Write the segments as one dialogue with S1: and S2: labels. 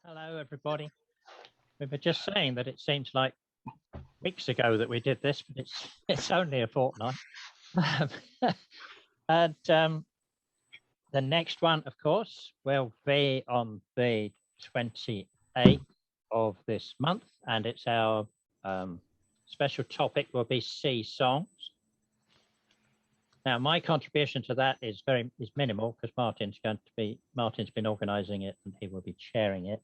S1: Hello, everybody. We were just saying that it seems like weeks ago that we did this, but it's only a fortnight. And the next one, of course, will be on the 28th of this month, and it's our special topic will be sea songs. Now, my contribution to that is minimal because Martin's been organising it and he will be chairing it.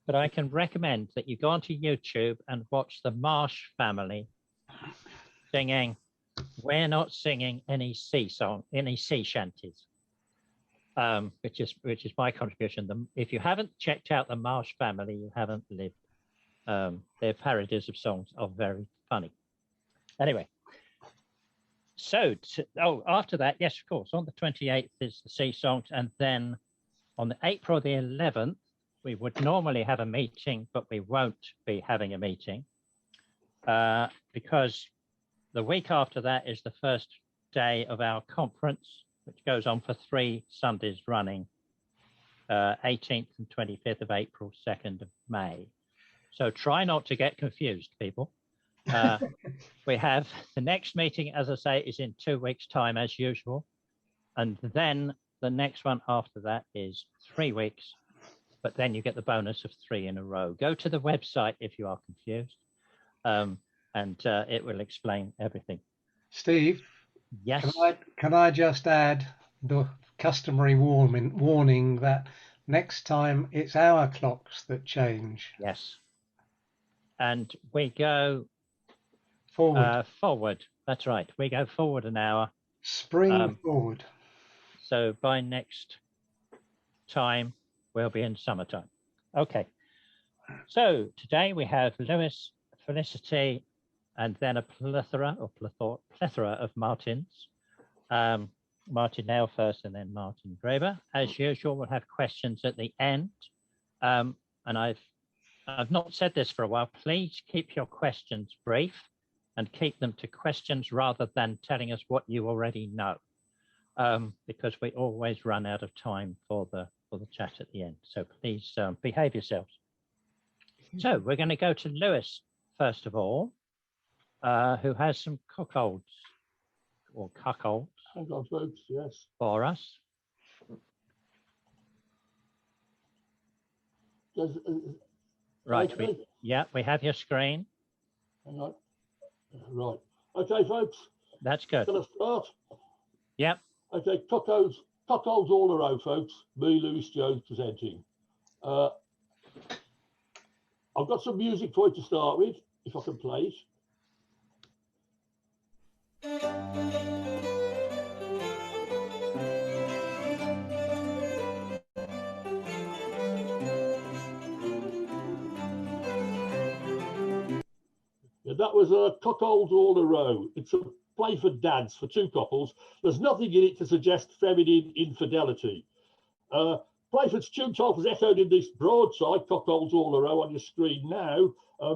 S1: But I can recommend that you go onto YouTube and watch the Marsh family singing "We're Not Singing Any Sea Song, Any Sea Shanties," which is my contribution. If you haven't checked out the Marsh family, you haven't lived. Their parodies of songs are very funny. Anyway, so after that, yes, of course, on the 28th is the sea songs, and then on the April the 11th. We would normally have a meeting, but we won't be having a meeting because the week after that is the first day of our conference, which goes on for 3 Sundays running, 18th and 25th of April, 2nd of May. So try not to get confused, people. We have the next meeting, as I say, is in 2 weeks' time, as usual. And then the next one after that is 3 weeks. But then you get the bonus of 3 in a row. Go to the website if you are confused, and it will explain everything.
S2: Steve?
S1: Yes?
S2: Can I just add the customary warning that next time it's our clocks that change?
S1: Yes. And we go
S2: forward.
S1: That's right. We go forward an hour.
S2: Spring forward.
S1: So by next time, we'll be in summertime. Okay. So today we have Lewis, Felicity, and then a plethora of Martins. Martin Nail first, and then Martin Graebe. As usual, we'll have questions at the end. And I've not said this for a while. Please keep your questions brief and keep them to questions rather than telling us what you already know, because we always run out of time for the chat at the end. So please behave yourselves. So we're going to go to Lewis first of all, who has some cuckolds or cuckolds
S3: yes,
S1: for us. Right. We have your screen.
S3: Hang on. Right. Okay, folks.
S1: That's good.
S3: Can I start?
S1: Yep.
S3: Okay, Cockholds all around, folks. Me, Lewis Jones, presenting. I've got some music for you to start with, if I can play it. Yeah, that was Cockholds all a row. It's a play for dads, for 2 couples. There's nothing in it to suggest feminine infidelity. Playford's tune title is echoed in this broadside, Cockholds all a row, on your screen now,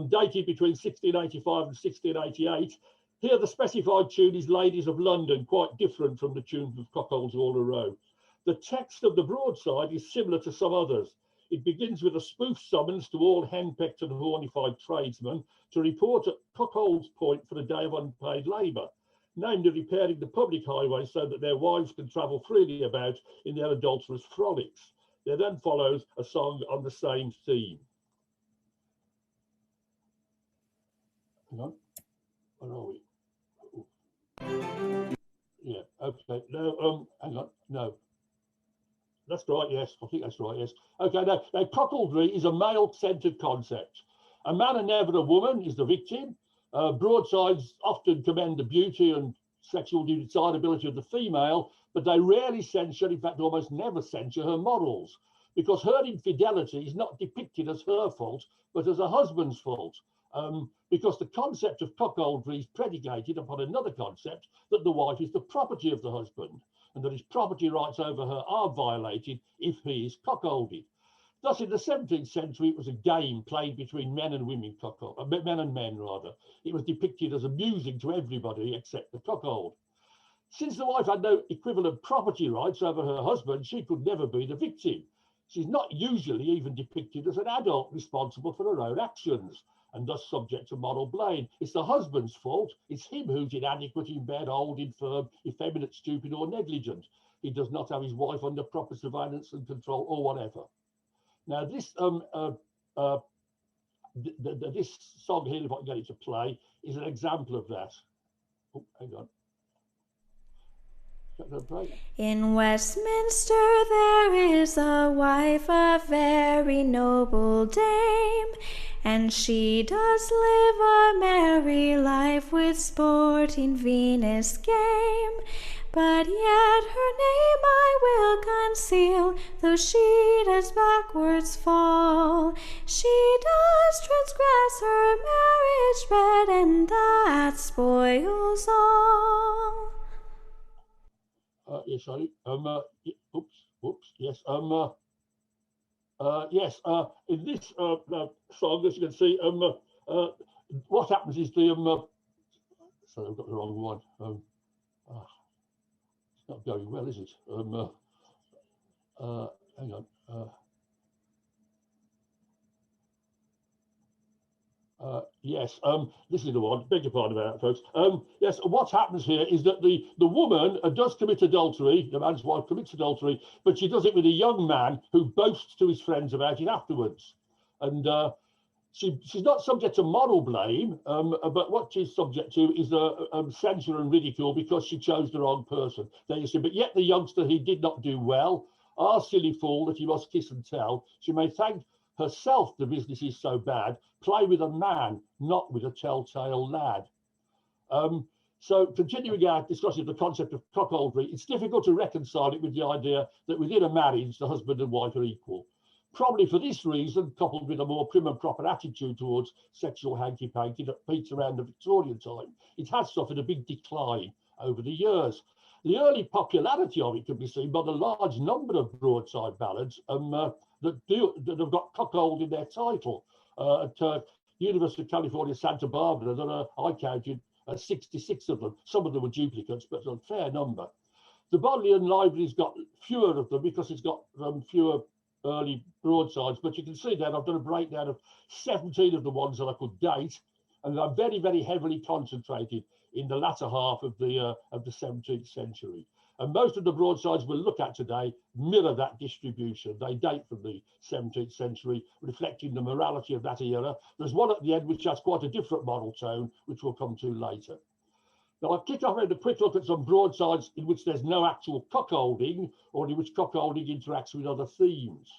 S3: dated between 1685 and 1688. Here the specified tune is Ladies of London, quite different from the tune of Cockholds all a row. The text of the broadside is similar to some others. It begins with a spoof summons to all henpecked and hornified tradesmen to report at Cockholds Point for a day of unpaid labour, namely repairing the public highways so that their wives can travel freely about in their adulterous frolics. There then follows a song on the same theme. Hang on, where are we? Yeah, okay, no, hang on, no. That's right, yes, I think that's right, yes. Okay, now Cockholds Dream is a male-centred concept. A man and never a woman is the victim. Broadsides often commend the beauty and sexual desirability of the female, but they rarely censure, in fact almost never censure, her morals, because her infidelity is not depicted as her fault, but as a husband's fault, because the concept of cuckoldry is predicated upon another concept, that the wife is the property of the husband, and that his property rights over her are violated if he is cuckolded. Thus, in the 17th century, it was a game played between men and women, men and men rather. It was depicted as amusing to everybody except the cuckold. Since the wife had no equivalent property rights over her husband, she could never be the victim. She's not usually even depicted as an adult responsible for her own actions and thus subject to moral blame. It's the husband's fault. It's him who's inadequate in bed, old, infirm, effeminate, stupid, or negligent. He does not have his wife under proper surveillance and control, or whatever. Now, this this song here, if I can get it to play, is an example of that. Oh, hang on.
S4: In Westminster there is a wife, a very noble dame, and she does live a merry life with sport in Venus' game. But yet her name I will conceal, though she does backwards fall. She does transgress her marriage bed, and that spoils all.
S3: Yes, sorry. Yes. Yes. In this song, as you can see, what happens is the sorry, I've got the wrong one. It's not going well, is it? Hang on. Yes, this is the one. Beg your pardon about that, folks. Yes, what happens here is that the woman does commit adultery. The man's wife commits adultery, but she does it with a young man who boasts to his friends about it afterwards. And she's not subject to moral blame, but what she's subject to is censure and ridicule because she chose the wrong person. There you see. But yet the youngster, he did not do well. Ah, silly fool that he must kiss and tell. She may thank herself the business is so bad. Play with a man, not with a telltale lad. So continuing our discussion of the concept of cockholdry, it's difficult to reconcile it with the idea that within a marriage, the husband and wife are equal. Probably for this reason, coupled with a more prim and proper attitude towards sexual hanky-panky that peaked around the Victorian time, it has suffered a big decline over the years. The early popularity of it can be seen by the large number of broadside ballads that have got cuckold in their title. At University of California, Santa Barbara, I counted 66 of them. Some of them were duplicates, but a fair number. The Bodleian Library's got fewer of them because it's got fewer early broadsides, but you can see that I've done a breakdown of 17 of the ones that I could date, and I'm very, very heavily concentrated in the latter half of the 17th century. And most of the broadsides we'll look at today mirror that distribution. They date from the 17th century, reflecting the morality of that era. There's one at the end which has quite a different moral tone, which we'll come to later. Now, I'll kick off with a quick look at some broadsides in which there's no actual cuckolding, or in which cuckolding interacts with other themes.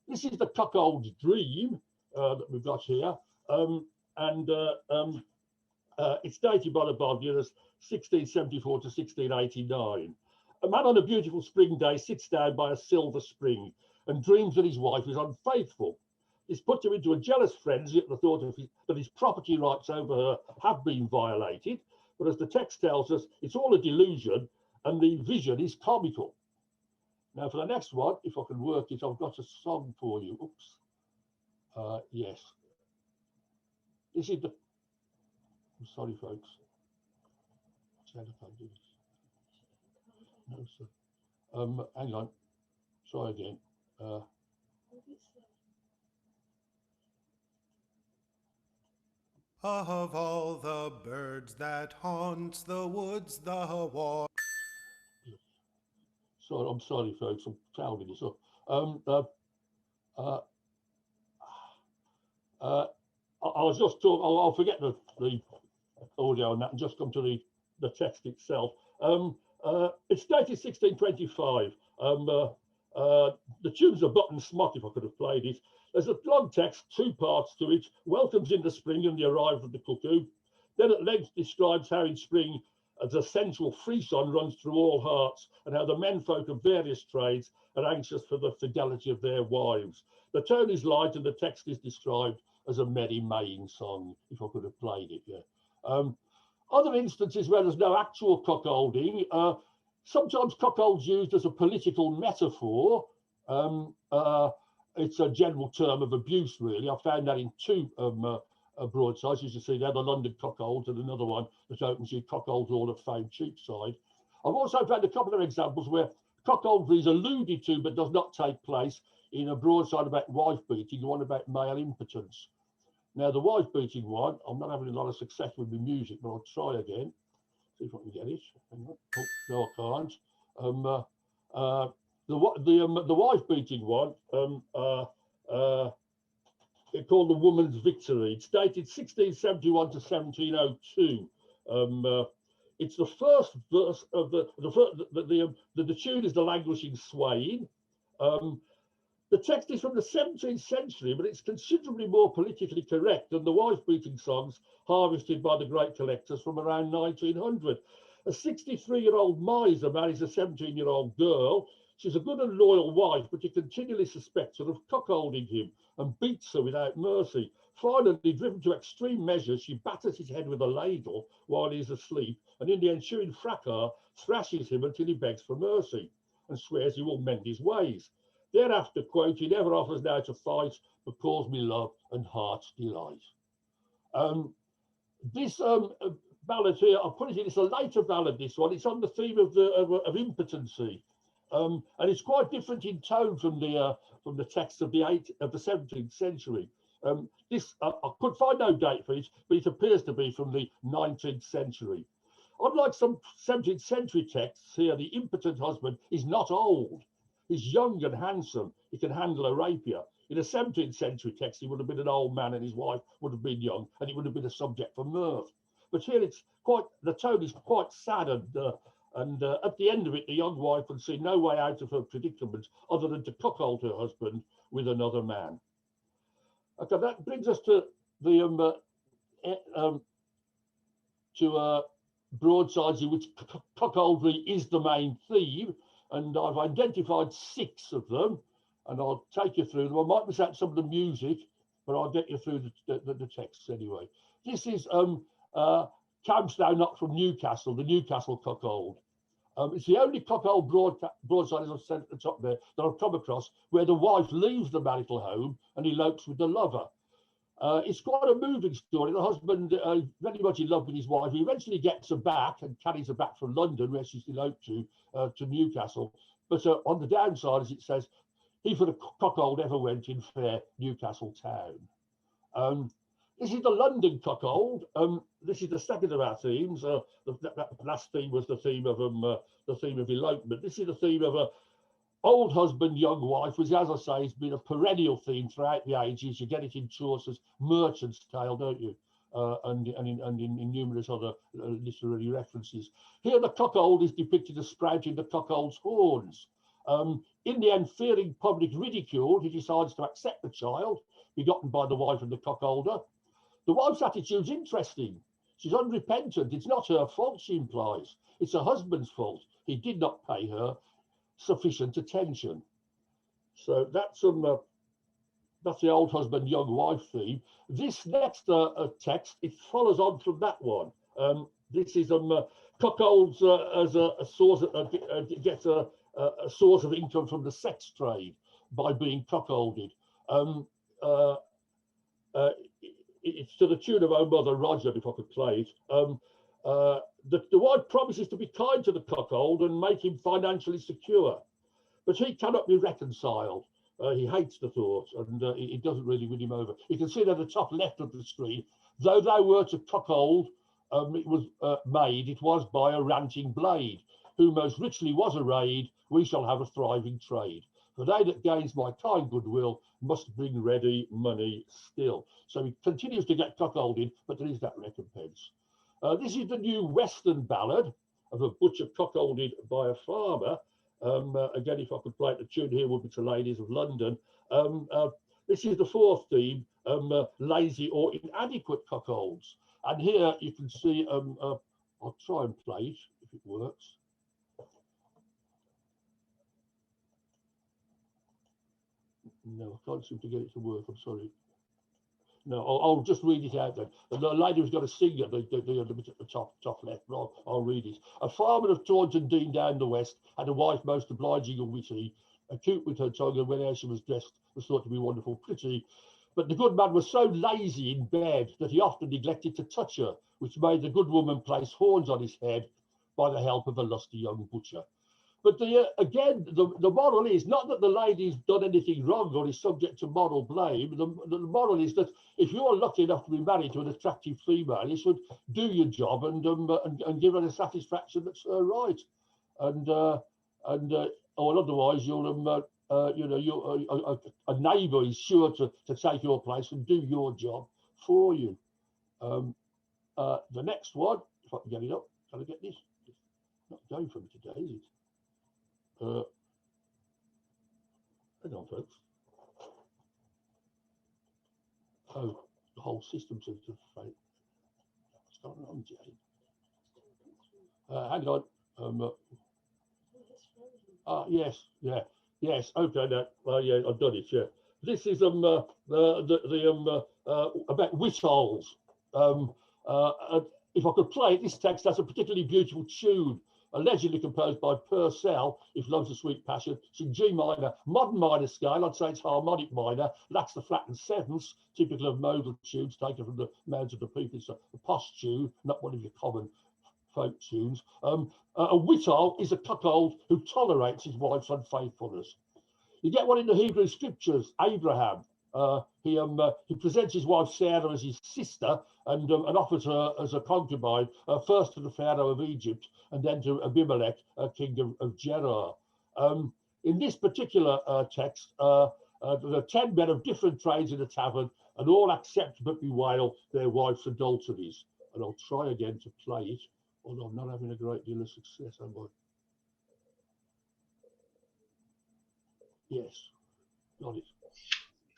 S3: This is the Cockholds Dream that we've got here. It's dated by the Bodleian as 1674 to 1689. A man on a beautiful spring day sits down by a silver spring and dreams that his wife is unfaithful. This puts him into a jealous frenzy at the thought of that his property rights over her have been violated. But as the text tells us, it's all a delusion and the vision is comical. Now for the next one, if I can work it, I've got a song for you. Oops. Yes. This is the... I'm sorry, folks. I can't do this. No, sir. Hang on. Try again.
S5: Of all the birds that haunts the woods, the water.
S3: Sorry, I'm sorry, folks. I'm clouding this up. I'll just talk. I'll forget the audio on that and just come to the text itself. It's dated 1625. The tune's a button smock, if I could have played it. There's a long text, 2 parts to it. Welcomes in the spring and the arrival of the cuckoo. Then at length describes how in spring the sensual frisson runs through all hearts, and how the menfolk of various trades are anxious for the fidelity of their wives. The tone is light and the text is described as a merry maying song, if I could have played it, yeah. Other instances where there's no actual cuckolding, sometimes cuckold's used as a political metaphor. It's a general term of abuse, really. I found that in 2 broadsides, as you see there, the London Cockholds and another one that opens in Cockholds Hall of Fame, Cheapside. I've also found a couple of examples where Cockholdry is alluded to but does not take place in a broadside about wife beating, one about male impotence. Now, the wife beating one, I'm not having a lot of success with my music, but I'll try again. See if I can get it. Hang on. Oh, no, I can't. The wife beating one, it's called The Woman's Victory. It's dated 1671 to 1702. It's the first verse of the tune is The Languishing Swain. The text is from the 17th century, but it's considerably more politically correct than the wife-beating songs harvested by the great collectors from around 1900. A 63-year-old miser marries a 17-year-old girl. She's a good and loyal wife, but he continually suspects her of cuckolding him and beats her without mercy. Finally, driven to extreme measures, she batters his head with a ladle while he is asleep, and in the ensuing fracas, thrashes him until he begs for mercy and swears he will mend his ways. Thereafter, quote, he never offers now to fight, but calls me love and heart's delight. This ballad here, I'll put it in, it's a later ballad, this one. It's on the theme of impotency. And it's quite different in tone from the text of the 17th century. I could find no date for it, but it appears to be from the 19th century. Unlike some 17th century texts here, the impotent husband is not old. He's young and handsome. He can handle a rapier. In a 17th century text, he would have been an old man and his wife would have been young, and it would have been a subject for mirth. But here it's quite, the tone is quite sad, and at the end of it, the young wife would see no way out of her predicament other than to cuckold her husband with another man. Okay, that brings us to the broadsides in which cuckoldry is the main theme, and I've identified 6 of them, and I'll take you through them. I might miss out some of the music, but I'll get you through the texts anyway. This is Camstow Knock from Newcastle, the Newcastle cuckold. It's the only cuckold broadside, as I've said at the top there, that I've come across where the wife leaves the marital home and elopes with the lover. It's quite a moving story. The husband, very much in love with his wife, he eventually gets her back and carries her back from London, where she's eloped to Newcastle. But on the downside, as it says, he for the cuckold ever went in fair Newcastle town. This is the London cuckold. This is the second of our themes. The last theme was the theme of elopement. This is the theme of a old husband, young wife, which, as I say, has been a perennial theme throughout the ages. You get it in Chaucer's Merchant's Tale, don't you? And in numerous other literary references. Here, the cuckold is depicted as sprouting the cuckold's horns. In the end, fearing public ridicule, he decides to accept the child begotten by the wife and the cuckolder. The wife's attitude's interesting. She's unrepentant. It's not her fault, she implies. It's her husband's fault. He did not pay her sufficient attention. So that's the old husband, young wife theme. This next text, it follows on from that one. This is cuckolds as a source, gets a source of income from the sex trade by being cuckolded. It's to the tune of Oh Mother Roger, if I could play it. The wife promises to be kind to the cuckold and make him financially secure, but he cannot be reconciled. He hates the thought, and it doesn't really win him over. You can see at the top left of the screen, though thou wert a cuckold, it was made, it was by a ranting blade, who most richly was arrayed, we shall have a thriving trade. For they that gains my kind goodwill must bring ready money still. So he continues to get cuckolded, but there is that recompense. This is the new Western ballad of a butcher cuckolded by a farmer. Again, if I could play it, the tune here would be to Ladies of London. This is the 4th theme, lazy or inadequate cuckolds. And here you can see, I'll try and play it if it works. No, I can't seem to get it to work. I'm sorry. No, I'll just read it out then. The lady who's got to sing it, the bit at the top left, but I'll read it. A farmer of Taunton Dean down the west had a wife most obliging and witty, acute with her tongue, and whenever she was dressed was thought to be wonderful pretty. But the good man was so lazy in bed that he often neglected to touch her, which made the good woman place horns on his head by the help of a lusty young butcher. But again, the moral is not that the lady's done anything wrong or is subject to moral blame. The moral is that if you're lucky enough to be married to an attractive female, you should do your job and give her the satisfaction that's her right. Or otherwise you'll a neighbour is sure to take your place and do your job for you. The next one, if I can get it up, can I get this? It's not going for me today, is it? Hang on, folks. Oh, the whole system seems to fail. What's going on, Jane? Hang on. Yes. Okay, now, yeah, I've done it. Yeah, this is about Whitholes. If I could play it, this text has a particularly beautiful tune, allegedly composed by Purcell, if love's a sweet passion. It's in G minor, modern minor scale. I'd say it's harmonic minor, lacks the flattened sevenths, typical of modal tunes taken from the mouths of the people. It's a posh tune, not one of your common folk tunes. A Whithole is a cuckold who tolerates his wife's unfaithfulness. You get one in the Hebrew scriptures, Abraham. He presents his wife Sarah as his sister and offers her as a concubine, first to the Pharaoh of Egypt and then to Abimelech, king of Gerar. In this particular text, there are 10 men of different trades in a tavern and all accept but bewail their wife's adulteries. And I'll try again to play it, although I'm not having a great deal of success, am I? Yes, got it.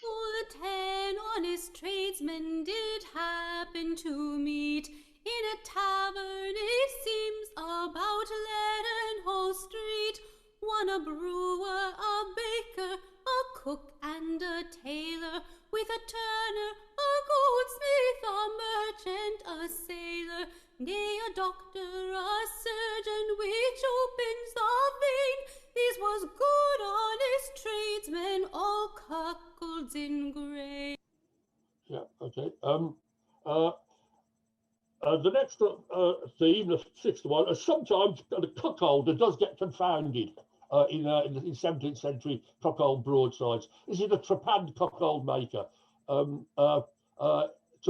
S6: All the 10 honest tradesmen did happen to meet in a tavern, it seems, about Leadenhall Street. One a brewer, a baker, a cook and a tailor, with a turner, a goldsmith, a merchant, a sailor, nay, a doctor, a surgeon, which opens the vein. These was good honest tradesmen, all Cuckolds in Graebe. Yeah, okay. The next theme, the sixth one, sometimes the cuckolder does get confounded in 17th century cuckold broadsides. This is a trepanned cuckold maker. To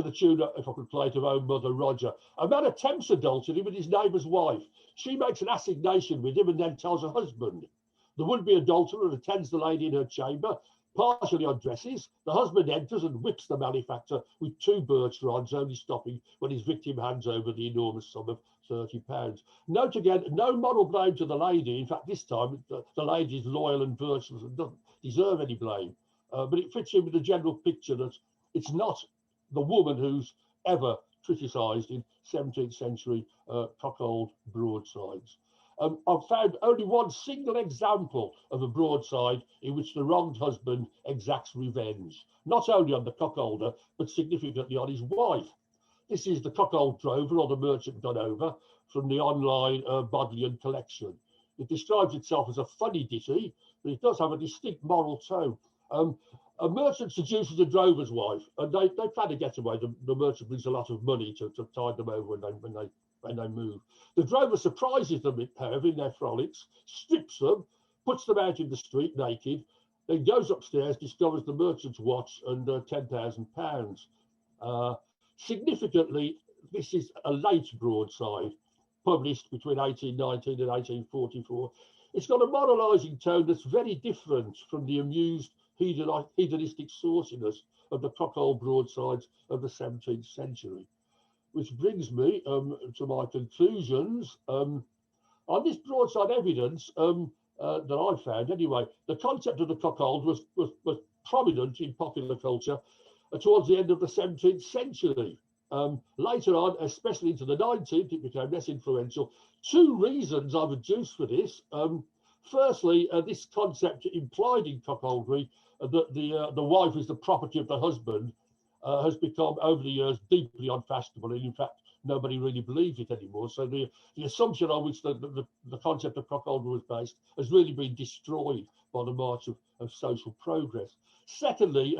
S6: the tune, if I could play it, of Oh Mother Roger. A man attempts adultery with his neighbour's wife. She makes an assignation with him and then tells her husband. The would-be adulterer attends the lady in her chamber, partially undresses. The husband enters and whips the malefactor with 2 birch rods, only stopping when his victim hands over the enormous sum of £30. Note again, no moral blame to the lady. In fact, this time the lady is loyal and virtuous and doesn't deserve any blame. But it fits in with the general picture that it's not the woman who's ever criticised in 17th century cuckold broadsides. I've found only one single example of a broadside in which the wronged husband exacts revenge, not only on the cuckolder, but significantly on his wife. This is the Cuckold Drover, or the Merchant Done Over, from the online Bodleian collection. It describes itself as a funny ditty, but it does have a distinct moral tone. A merchant seduces a drover's wife, and they plan to get away. The merchant brings a lot of money to tide them over when they move. The drover surprises them, however, in their frolics, strips them, puts them out in the street naked, then goes upstairs, discovers the merchant's watch and £10,000. Significantly, this is a late broadside, published between 1819 and 1844. It's got a moralising tone that's very different from the amused hedonistic sauciness of the cuckold broadsides of the 17th century. Which brings me to my conclusions. On this broadside evidence that I found, anyway, the concept of the cuckold was prominent in popular culture towards the end of the 17th century. Later on, especially into the 19th, it became less influential. 2 reasons I've adduced for this. Firstly, this concept implied in cuckoldry that the wife is the property of the husband has become, over the years, deeply unfashionable, and in fact, nobody really believes it anymore. So the assumption on which the concept of cuckoldry was based has really been destroyed by the march of social progress. Secondly,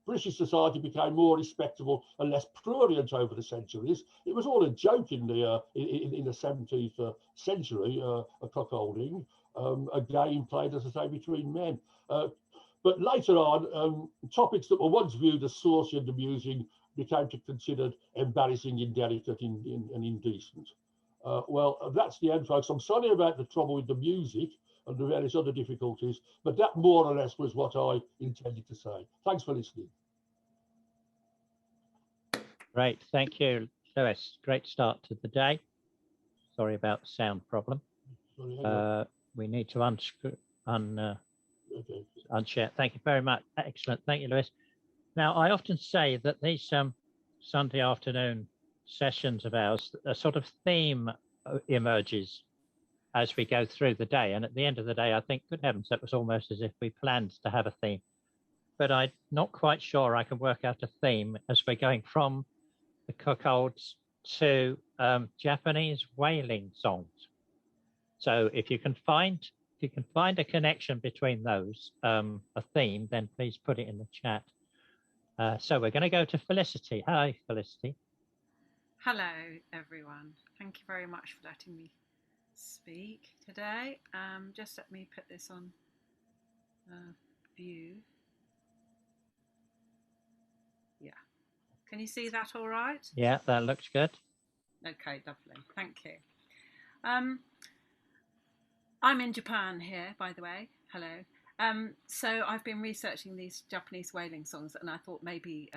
S6: British society became more respectable and less prurient over the centuries. It was all a joke in the 17th century, cuckolding. a game played, as I say, between men. But later on, topics that were once viewed as saucy and amusing became considered embarrassing, indelicate, and indecent. Well, that's the end, folks. I'm sorry about the trouble with the music and the various other difficulties, but that more or less was what I intended to say. Thanks for listening.
S1: Great, thank you, Lewis. Great start to the day. Sorry about the sound problem.
S6: Sorry,
S1: We need to unshare. Thank you very much. Excellent. Thank you, Lewis. Now, I often say that these Sunday afternoon sessions of ours, a sort of theme emerges as we go through the day. And at the end of the day, I think, good heavens, that was almost as if we planned to have a theme. But I'm not quite sure I can work out a theme as we're going from the Cuckolds to Japanese whaling songs. So if you can find a connection between those, a theme, then please put it in the chat. So we're going to go to Felicity. Hi, Felicity.
S7: Hello, everyone. Thank you very much for letting me speak today. Just let me put this on view. Yeah. Can you see that all right?
S1: Yeah, that looks good.
S7: Okay, lovely. Thank you. I'm in Japan here, by the way. Hello. So I've been researching these Japanese whaling songs, and I thought maybe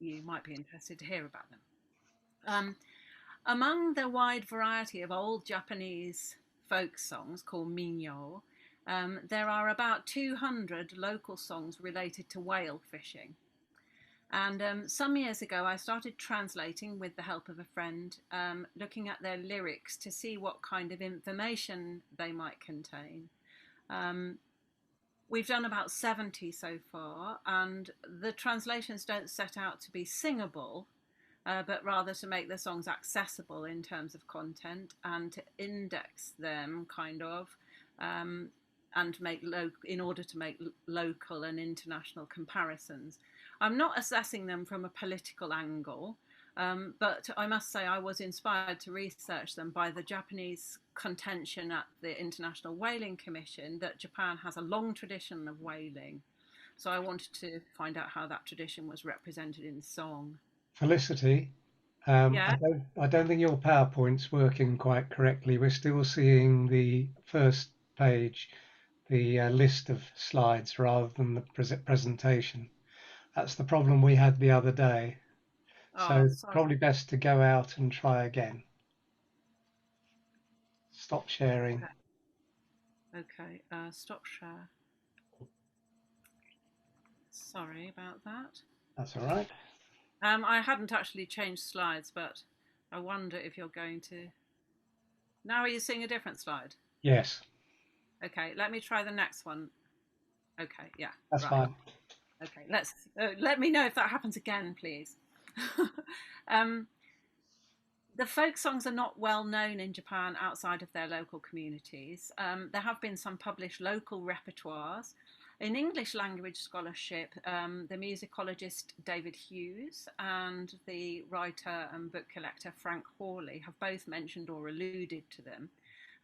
S7: you might be interested to hear about them. Among the wide variety of old Japanese folk songs called minyo, there are about 200 local songs related to whale fishing. And some years ago, I started translating with the help of a friend, looking at their lyrics to see what kind of information they might contain. We've done about 70 so far, and the translations don't set out to be singable, but rather to make the songs accessible in terms of content and to index them kind of, and in order to make local and international comparisons. I'm not assessing them from a political angle, but I must say I was inspired to research them by the Japanese contention at the International Whaling Commission that Japan has a long tradition of whaling. So I wanted to find out how that tradition was represented in song.
S2: Felicity,
S7: Yeah?
S2: I don't think your PowerPoint's working quite correctly. We're still seeing the first page, the list of slides rather than the presentation. That's the problem we had the other day. So
S7: sorry.
S2: probably best to go out and try again. Stop sharing.
S7: Okay, stop share. Sorry about that.
S2: That's all right.
S7: I hadn't actually changed slides, but I wonder if you're going to... Now are you seeing a different slide?
S2: Yes.
S7: Okay, let me try the next one. Okay, yeah.
S2: That's
S7: right.
S2: fine.
S7: Okay, let me know if that happens again, please. The folk songs are not well known in Japan outside of their local communities. There have been some published local repertoires. In English language scholarship, the musicologist David Hughes and the writer and book collector Frank Hawley have both mentioned or alluded to them.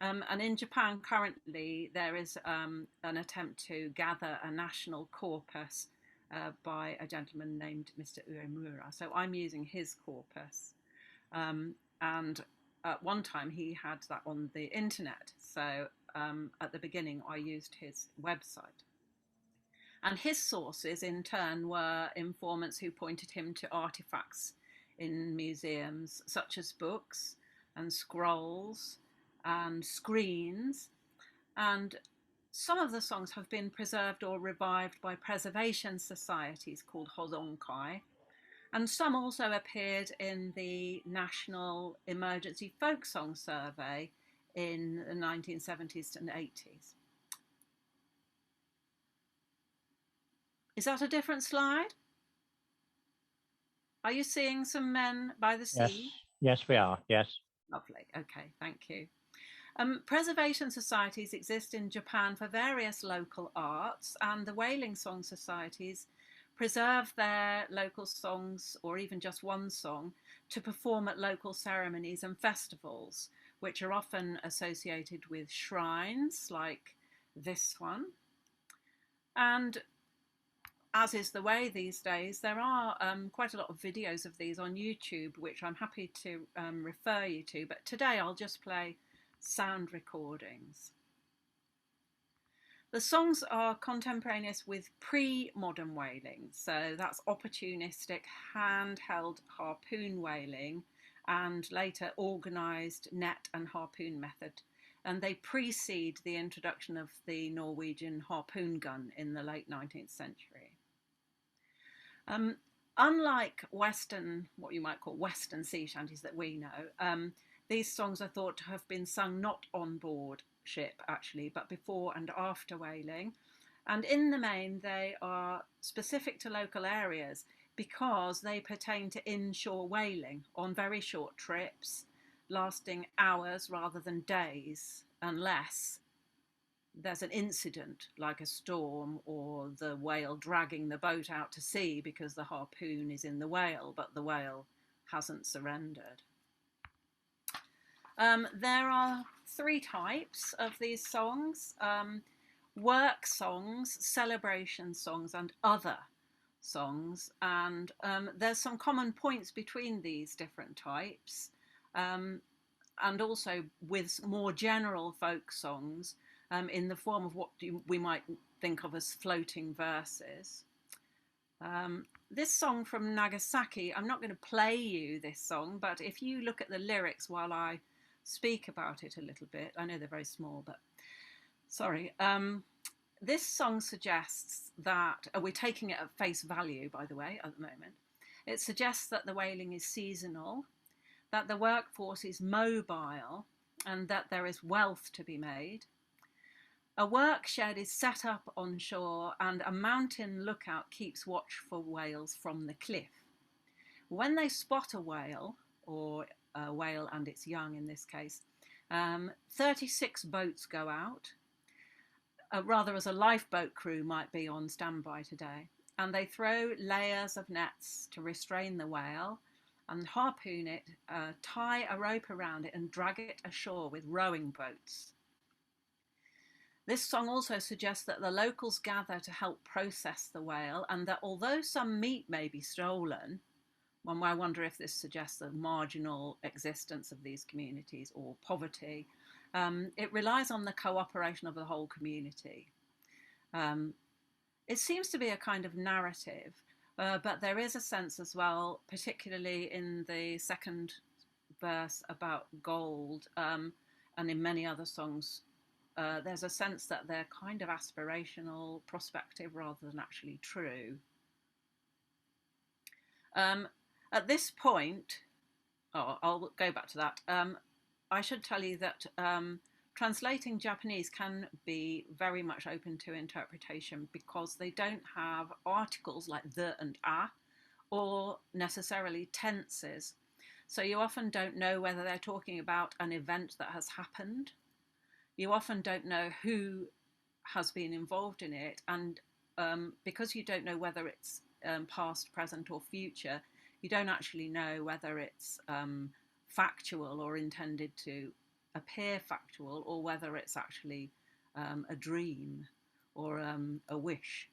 S7: And in Japan currently, there is an attempt to gather a national corpus by a gentleman named Mr. Uemura. So I'm using his corpus. And at one time he had that on the internet. So at the beginning I used his website. And his sources in turn were informants who pointed him to artifacts in museums such as books and scrolls and screens. And some of the songs have been preserved or revived by preservation societies called Hozonkai, and some also appeared in the National Emergency Folk Song Survey in the 1970s and 80s. Is that a different slide? Are you seeing some men by the sea?
S1: Yes, we are, yes.
S7: Lovely, okay, thank you. Preservation societies exist in Japan for various local arts, and the whaling song societies preserve their local songs, or even just one song, to perform at local ceremonies and festivals, which are often associated with shrines like this one. And as is the way these days, there are quite a lot of videos of these on YouTube, which I'm happy to refer you to. But today I'll just play sound recordings. The songs are contemporaneous with pre-modern whaling, so that's opportunistic hand-held harpoon whaling and later organised net and harpoon method, and they precede the introduction of the Norwegian harpoon gun in the late 19th century. Unlike Western, what you might call Western sea shanties that we know, these songs are thought to have been sung not on board ship actually, but before and after whaling, and in the main they are specific to local areas because they pertain to inshore whaling on very short trips lasting hours rather than days, unless there's an incident like a storm or the whale dragging the boat out to sea because the harpoon is in the whale but the whale hasn't surrendered. There are three types of these songs: work songs, celebration songs, and other songs. And there's some common points between these different types, and also with more general folk songs in the form of what we might think of as floating verses. This song from Nagasaki, I'm not going to play you this song, but if you look at the lyrics while I speak about it a little bit. I know they're very small, but sorry. This song suggests that, we're taking it at face value, by the way, at the moment. It suggests that the whaling is seasonal, that the workforce is mobile, and that there is wealth to be made. A work shed is set up on shore, and a mountain lookout keeps watch for whales from the cliff. When they spot a whale, or a whale and its young in this case, 36 boats go out, rather as a lifeboat crew might be on standby today, and they throw layers of nets to restrain the whale and harpoon it, tie a rope around it and drag it ashore with rowing boats. This song also suggests that the locals gather to help process the whale, and that although some meat may be stolen, one might wonder if this suggests the marginal existence of these communities or poverty. It relies on the cooperation of the whole community. It seems to be a kind of narrative, but there is a sense as well, particularly in the second verse about gold, and in many other songs, there's a sense that they're kind of aspirational, prospective, rather than actually true. At this point, I'll go back to that. I should tell you that translating Japanese can be very much open to interpretation because they don't have articles like the and a, or necessarily tenses. So you often don't know whether they're talking about an event that has happened. You often don't know who has been involved in it. And because you don't know whether it's past, present, or future, you don't actually know whether it's factual or intended to appear factual, or whether it's actually a dream or a wish.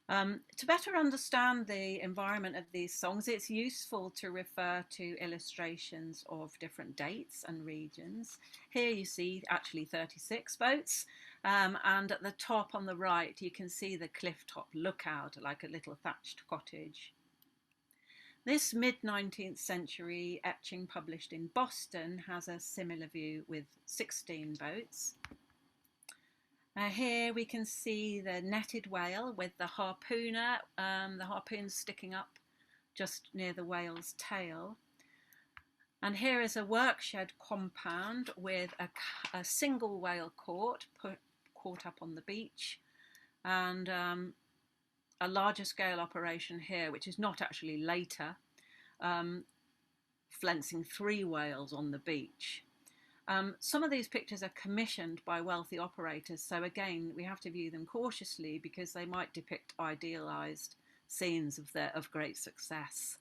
S7: To better understand the environment of these songs, it's useful to refer to illustrations of different dates and regions. Here you see actually 36 boats, and at the top on the right you can see the cliff top lookout like a little thatched cottage. This mid-19th century etching published in Boston has a similar view with 16 boats. Here we can see the netted whale with the harpooner, the harpoon sticking up just near the whale's tail. And here is a workshed compound with a single whale caught up on the beach, and a larger scale operation here, which is not actually later, flensing 3 whales on the beach. Some of these pictures are commissioned by wealthy operators, so again we have to view them cautiously because they might depict idealised scenes of great success.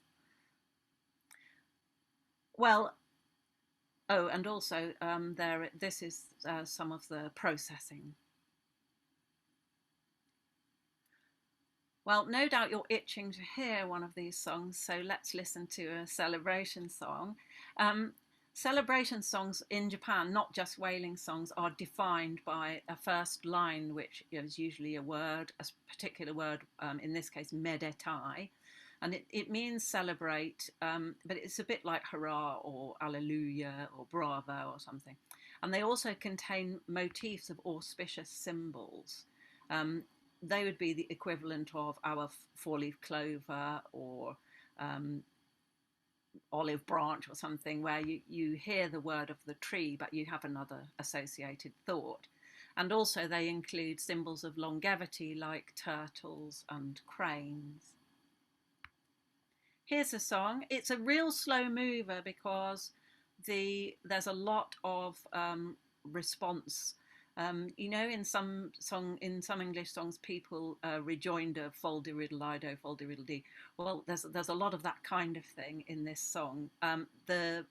S7: Well, Oh, and also this is some of the processing. Well, no doubt you're itching to hear one of these songs, so let's listen to a celebration song. Celebration songs in Japan, not just whaling songs, are defined by a first line, which is usually a word, a particular word, in this case, medetai. And it means celebrate, but it's a bit like hurrah or alleluia or bravo or something. And they also contain motifs of auspicious symbols. They would be the equivalent of our four-leaf clover or olive branch or something, where you hear the word of the tree, but you have another associated thought. And also they include symbols of longevity like turtles and cranes. Here's a song. It's a real slow mover because there's a lot of response. In some English songs, people rejoinder fol-de-riddle-ido, fol-de-riddle-dee. Well, there's a lot of that kind of thing in this song. The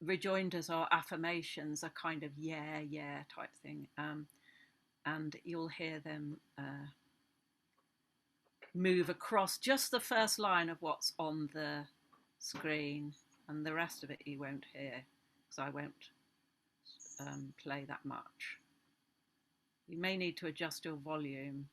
S7: rejoinders or affirmations are kind of yeah type thing, and you'll hear them move across just the first line of what's on the screen, and the rest of it you won't hear because I won't play that much. You may need to adjust your volume.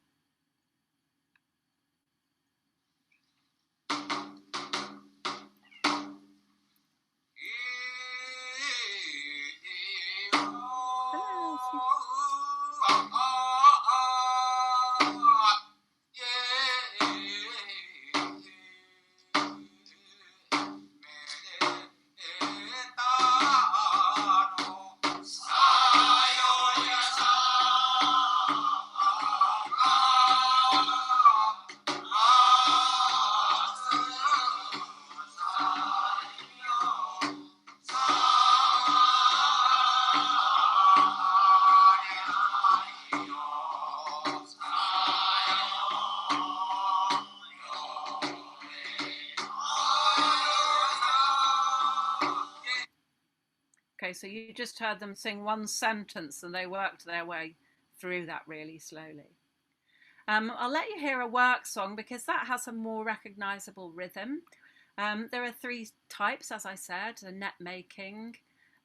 S7: Okay, so you just heard them sing one sentence and they worked their way through that really slowly. I'll let you hear a work song because that has a more recognisable rhythm. There are three types, as I said: the net making,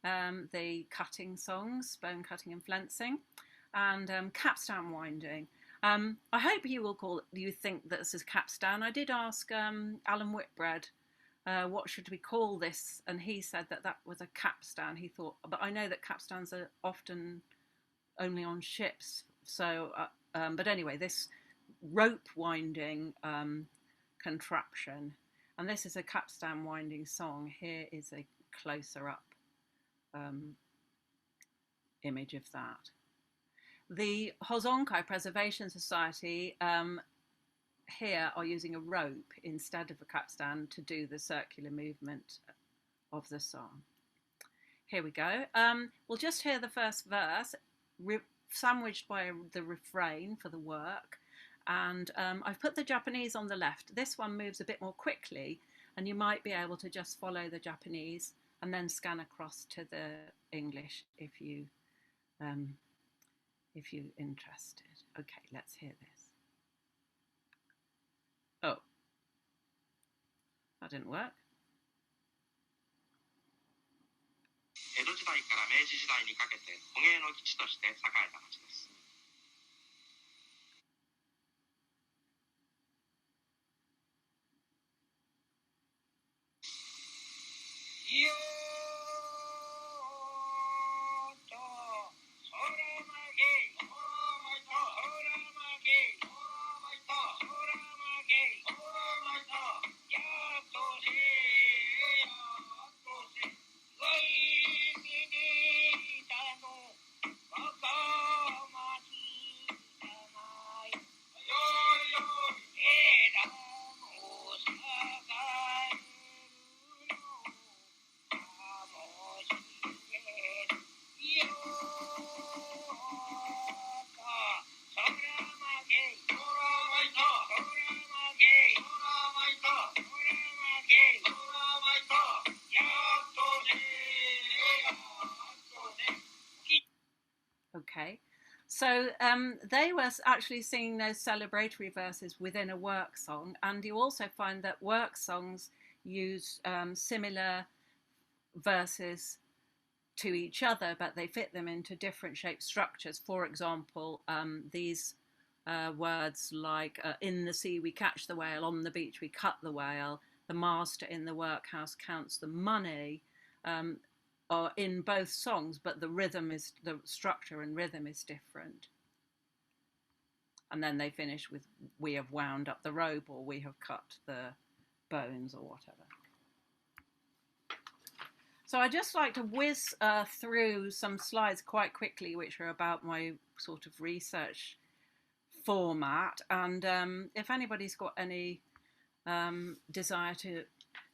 S7: the cutting songs, bone cutting and flensing, and capstan winding. I hope you think that this is capstan. I did ask Alan Whitbread, what should we call this? And he said that was a capstan. He thought, but I know that capstans are often only on ships. So, but anyway, this rope winding contraption, and this is a capstan winding song. Here is a closer up image of that. The Hozonkai Preservation Society here are using a rope instead of a capstan to do the circular movement of the song. Here we go. We'll just hear the first verse, sandwiched by the refrain for the work. And I've put the Japanese on the left. This one moves a bit more quickly, and you might be able to just follow the Japanese and then scan across to the English if you're interested. Okay, let's hear this. Oh, that didn't work.
S8: 江戸時代から明治時代にかけて捕鯨の基地として栄えた町です。
S7: So they were actually singing those celebratory verses within a work song, and you also find that work songs use similar verses to each other, but they fit them into different shaped structures. For example, these words like in the sea we catch the whale, on the beach we cut the whale, the master in the workhouse counts the money, are in both songs, but the structure and rhythm is different. And then they finish with we have wound up the rope, or we have cut the bones, or whatever. So I just like to whiz through some slides quite quickly, which are about my sort of research format. And if anybody's got any desire to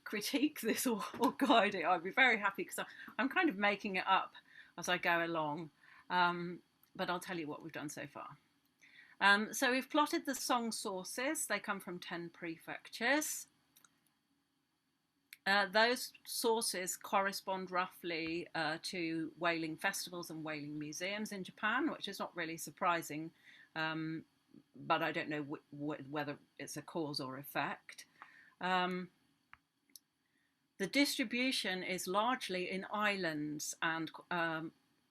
S7: critique this or guide it, I'd be very happy, because I'm kind of making it up as I go along. But I'll tell you what we've done so far. So we've plotted the song sources. They come from 10 prefectures. Those sources correspond roughly to whaling festivals and whaling museums in Japan, which is not really surprising, but I don't know whether it's a cause or effect. The distribution is largely in islands, and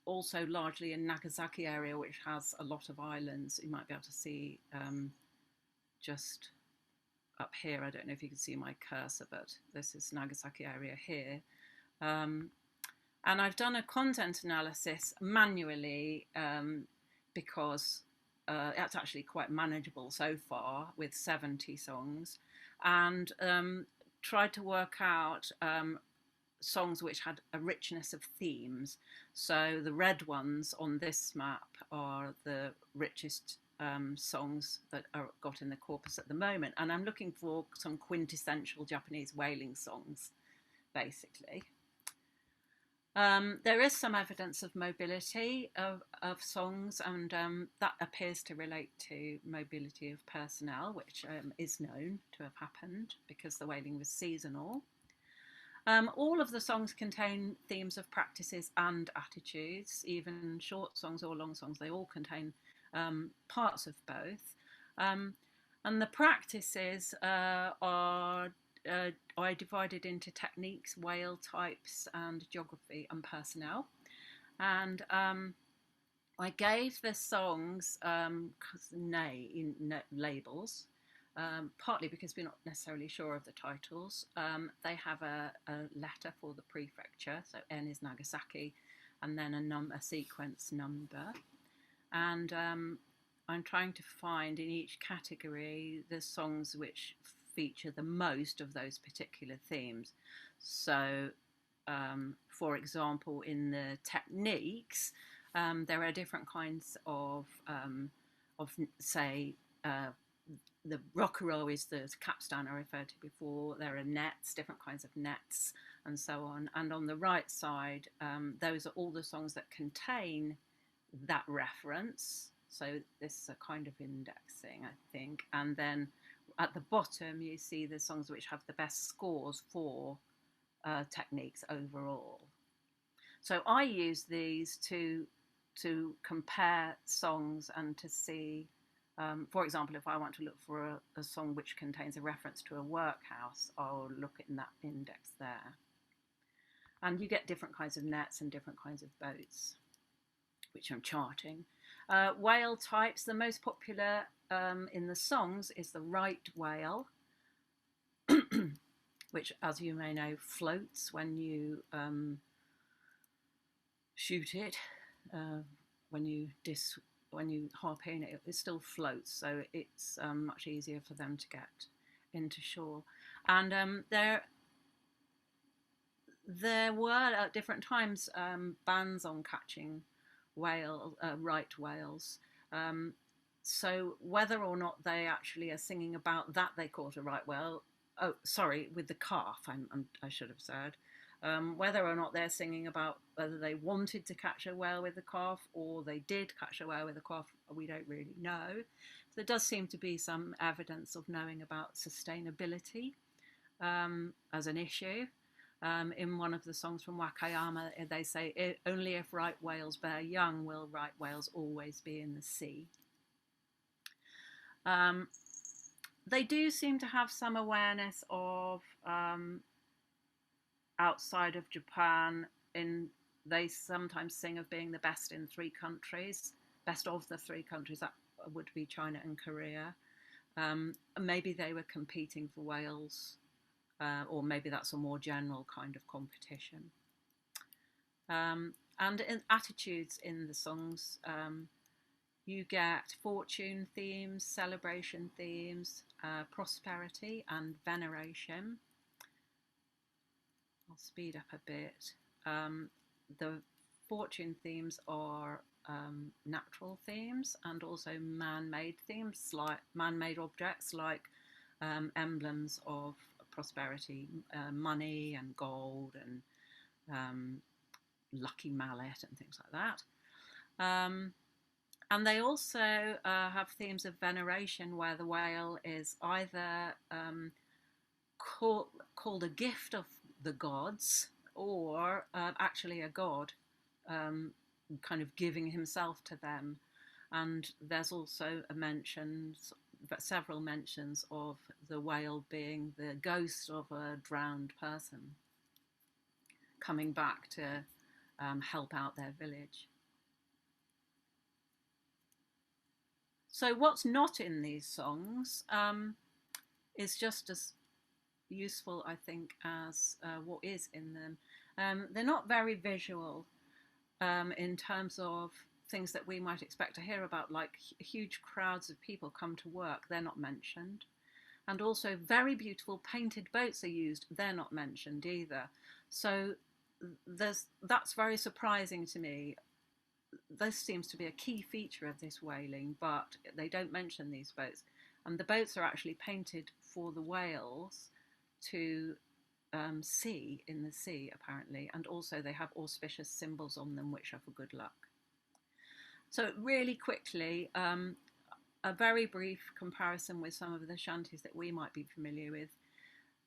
S7: also largely in Nagasaki area, which has a lot of islands. You might be able to see just up here. I don't know if you can see my cursor, but this is Nagasaki area here. And I've done a content analysis manually because it's actually quite manageable so far with 70 songs, and tried to work out songs which had a richness of themes. So the red ones on this map are the richest songs that are got in the corpus at the moment, and I'm looking for some quintessential Japanese whaling songs, basically. There is some evidence of mobility of songs, and that appears to relate to mobility of personnel, which is known to have happened because the whaling was seasonal. All of the songs contain themes of practices and attitudes, even short songs or long songs. They all contain parts of both. And the practices are divided into techniques, whale types, and geography and personnel. And I gave the songs labels, partly because we're not necessarily sure of the titles. They have a letter for the prefecture, so N is Nagasaki, and then a sequence number. And I'm trying to find in each category the songs which feature the most of those particular themes. So, for example, in the techniques, there are different kinds of say, the rockero is the capstan I referred to before. There are nets, different kinds of nets, and so on. And on the right side, those are all the songs that contain that reference. So this is a kind of indexing, I think. And then at the bottom, you see the songs which have the best scores for techniques overall. So I use these to compare songs and to see, for example, if I want to look for a song which contains a reference to a workhouse, I'll look in that index there. And you get different kinds of nets and different kinds of boats, which I'm charting. Whale types, the most popular in the songs is the right whale, which, as you may know, floats when you shoot it. When you harpoon it, it still floats, so it's much easier for them to get into shore. And there were at different times bans on catching right whales. So whether or not they actually are singing about that they caught a right whale, oh, sorry, with the calf, I should have said, whether or not they're singing about whether they wanted to catch a whale with the calf or they did catch a whale with the calf, we don't really know. There does seem to be some evidence of knowing about sustainability as an issue. In one of the songs from Wakayama, they say, only if right whales bear young will right whales always be in the sea. They do seem to have some awareness of outside of Japan. They sometimes sing of being the best in 3 countries, best of the 3 countries. That would be China and Korea. Maybe they were competing for whales, or maybe that's a more general kind of competition. And in attitudes in the songs, you get fortune themes, celebration themes, prosperity and veneration. I'll speed up a bit. The fortune themes are natural themes and also man-made themes, like man-made objects like emblems of prosperity, money and gold and lucky mallet and things like that. And they also have themes of veneration, where the whale is either called a gift of the gods, or actually a god, kind of giving himself to them. And there's also several mentions of the whale being the ghost of a drowned person coming back to help out their village. So what's not in these songs is just as useful, I think, as what is in them. They're not very visual in terms of things that we might expect to hear about, like huge crowds of people come to work. They're not mentioned. And also very beautiful painted boats are used. They're not mentioned either. So that's very surprising to me. This seems to be a key feature of this whaling, but they don't mention these boats. And the boats are actually painted for the whales to see in the sea, apparently. And also they have auspicious symbols on them, which are for good luck. So really quickly, a very brief comparison with some of the shanties that we might be familiar with.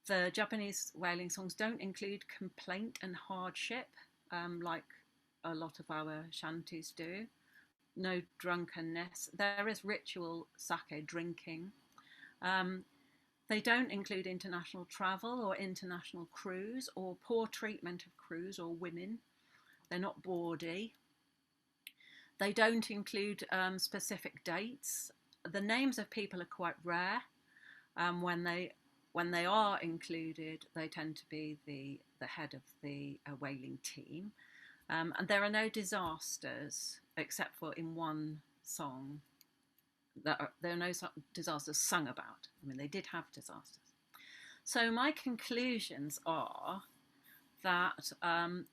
S7: The Japanese whaling songs don't include complaint and hardship, like a lot of our shanties do. No drunkenness. There is ritual sake drinking. They don't include international travel or international crews or poor treatment of crews or women. They're not bawdy. They don't include specific dates. The names of people are quite rare. When they are included, they tend to be the head of the whaling team. And there are no disasters, except for in one song. There are no disasters sung about. I mean, they did have disasters. So my conclusions are that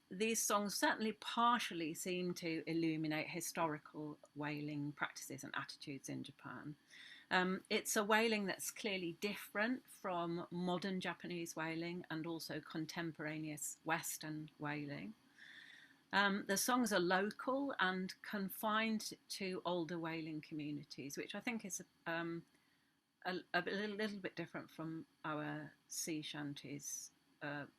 S7: these songs certainly partially seem to illuminate historical whaling practices and attitudes in Japan. It's a whaling that's clearly different from modern Japanese whaling and also contemporaneous Western whaling. The songs are local and confined to older whaling communities, which I think is a little bit different from our sea shanties.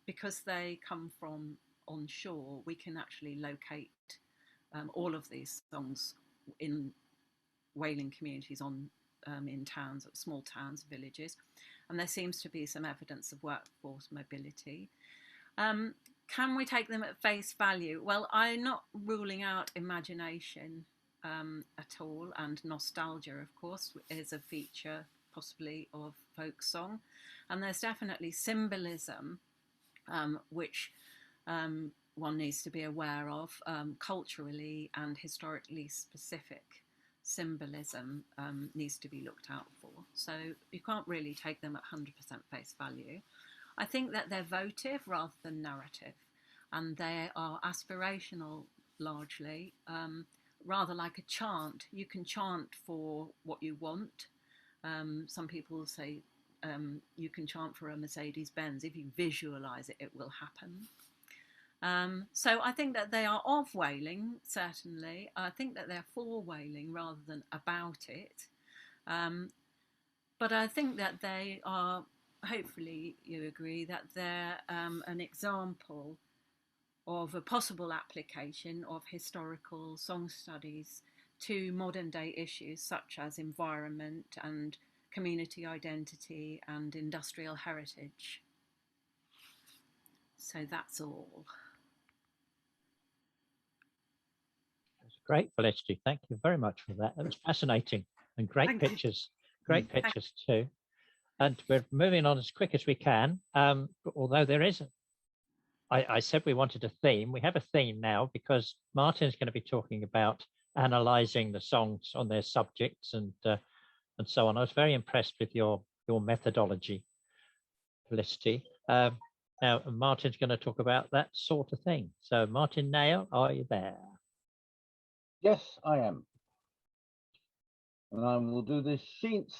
S7: Because they come from on shore, we can actually locate all of these songs in whaling communities in towns, small towns, villages, and there seems to be some evidence of workforce mobility. Can we take them at face value? Well, I'm not ruling out imagination at all, and nostalgia, of course, is a feature possibly of folk song, and there's definitely symbolism, which one needs to be aware of, culturally and historically specific symbolism needs to be looked out for. So you can't really take them at 100% face value. I think that they're votive rather than narrative, and they are aspirational largely, rather like a chant. You can chant for what you want. Some people say you can chant for a Mercedes-Benz. If you visualize it, it will happen. So I think that they are of whaling, certainly. I think that they're for whaling rather than about it. But I think that they are hopefully you agree that they're an example of a possible application of historical song studies to modern day issues such as environment and community identity and industrial heritage. So that's all.
S1: That's great, Felicity. Thank you very much for that. That was fascinating and great
S7: Thank you.
S1: pictures. Great pictures too. And we're moving on as quick as we can. Although there isn't, I said we wanted a theme. We have a theme now because Martin's going to be talking about analysing the songs on their subjects and so on. I was very impressed with your methodology, Felicity. Now Martin's going to talk about that sort of thing. So Martin Nail, are you there?
S9: Yes, I am. And I will do this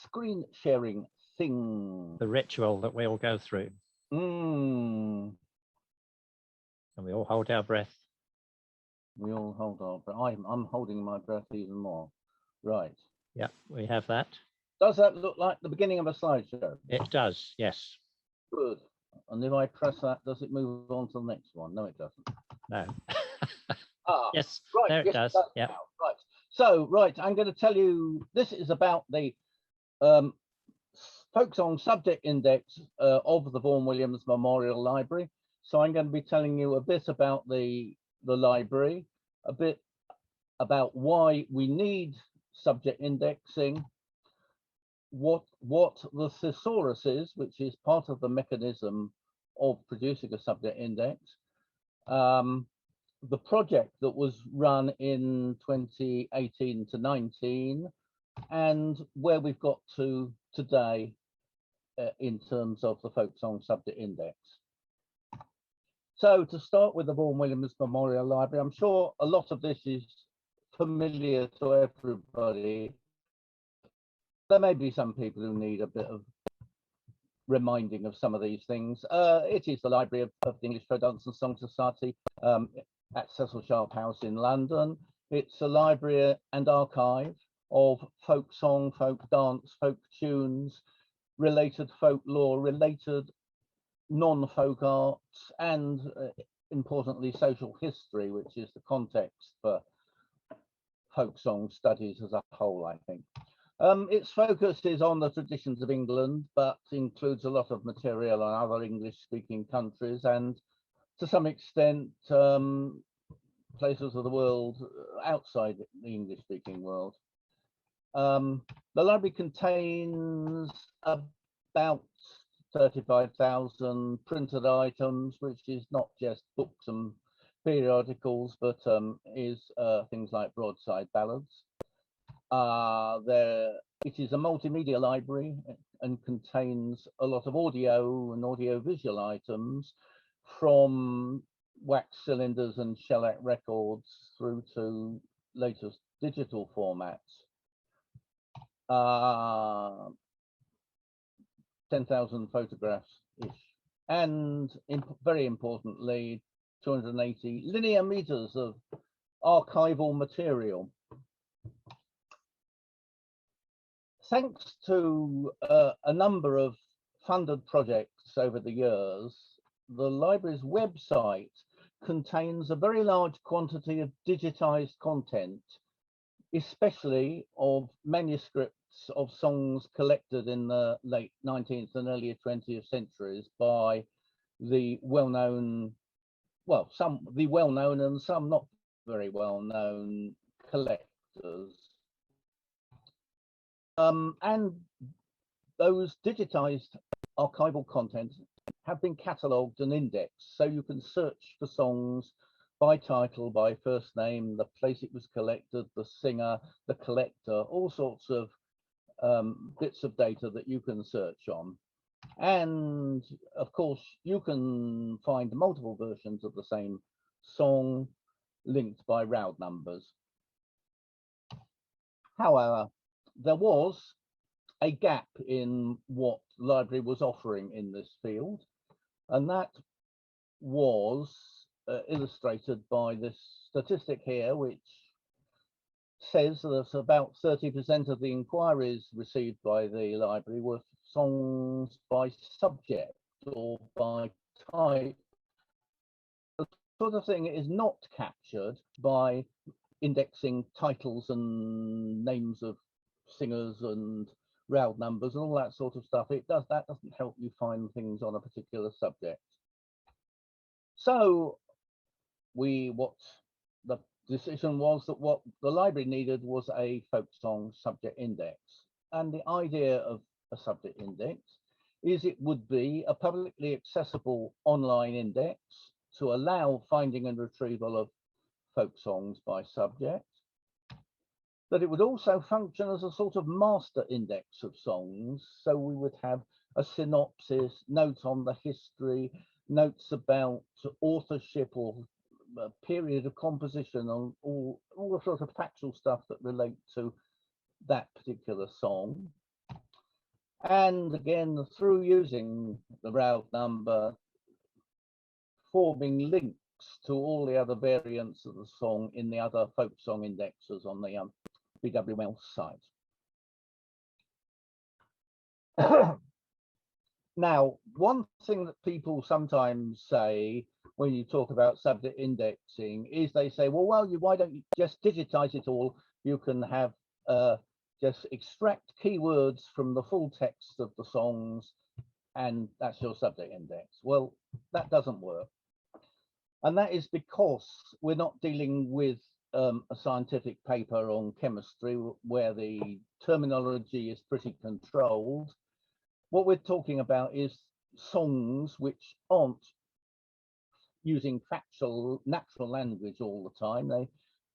S9: screen sharing thing.
S1: The ritual that we all go through.
S9: Mm.
S1: And we all hold our breath.
S9: We all hold our breath. I'm holding my breath even more. Right.
S1: Yeah, we have that.
S9: Does that look like the beginning of a slideshow?
S1: It does, yes.
S9: Good. And if I press that, does it move on to the next one? No, it doesn't.
S1: No.
S9: Yes,
S1: right,
S9: there
S1: it does. Yeah.
S9: Right. So, I'm going to tell you, this is about the folk song subject index of the Vaughan Williams Memorial Library. So I'm going to be telling you a bit about the library, a bit about why we need subject indexing, what the thesaurus is, which is part of the mechanism of producing a subject index, the project that was run in 2018 to 19, and where we've got to today in terms of the folk song subject index. So to start with the Vaughan Williams Memorial Library, I'm sure a lot of this is familiar to everybody. There may be some people who need a bit of reminding of some of these things. It is the library of the English Folk Dance and Song Society at Cecil Sharp House in London. It's a library and archive of folk song, folk dance, folk tunes, related folklore, related non-folk arts, and importantly social history, which is the context for folk song studies as a whole, I think. Its focus is on the traditions of England, but includes a lot of material on other English-speaking countries and to some extent places of the world outside the English-speaking world. The library contains about 35,000 printed items, which is not just books and periodicals, but is things like broadside ballads. It is a multimedia library and contains a lot of audio and audio-visual items, from wax cylinders and shellac records through to latest digital formats. 10,000 photographs-ish, and very importantly, 280 linear meters of archival material. Thanks to a number of funded projects over the years, the library's website contains a very large quantity of digitized content, especially of manuscripts of songs collected in the late 19th and earlier 20th centuries by the well-known, well, some the well-known and some not very well-known collectors. And those digitized archival content have been catalogued and indexed, so you can search for songs by title, by first name, the place it was collected, the singer, the collector, all sorts of bits of data that you can search on. And of course, you can find multiple versions of the same song linked by route numbers. However, there was a gap in what the library was offering in this field, and that was illustrated by this statistic here, which says that about 30% of the inquiries received by the library were songs by subject or by type. The sort of thing is not captured by indexing titles and names of singers and round numbers and all that sort of stuff. That doesn't help you find things on a particular subject. So what the decision was that what the library needed was a folk song subject index. And the idea of a subject index is it would be a publicly accessible online index to allow finding and retrieval of folk songs by subject, that it would also function as a sort of master index of songs. So we would have a synopsis, notes on the history, notes about authorship or period of composition, on all the sort of factual stuff that relate to that particular song. And again, through using the round number, forming links to all the other variants of the song in the other folk song indexes on the VWML site. Now, one thing that people sometimes say when you talk about subject indexing is they say, well, why don't you just digitize it all? You can have just extract keywords from the full text of the songs, and that's your subject index. Well, that doesn't work. And that is because we're not dealing with a scientific paper on chemistry where the terminology is pretty controlled. What we're talking about is songs which aren't using factual, natural language all the time. They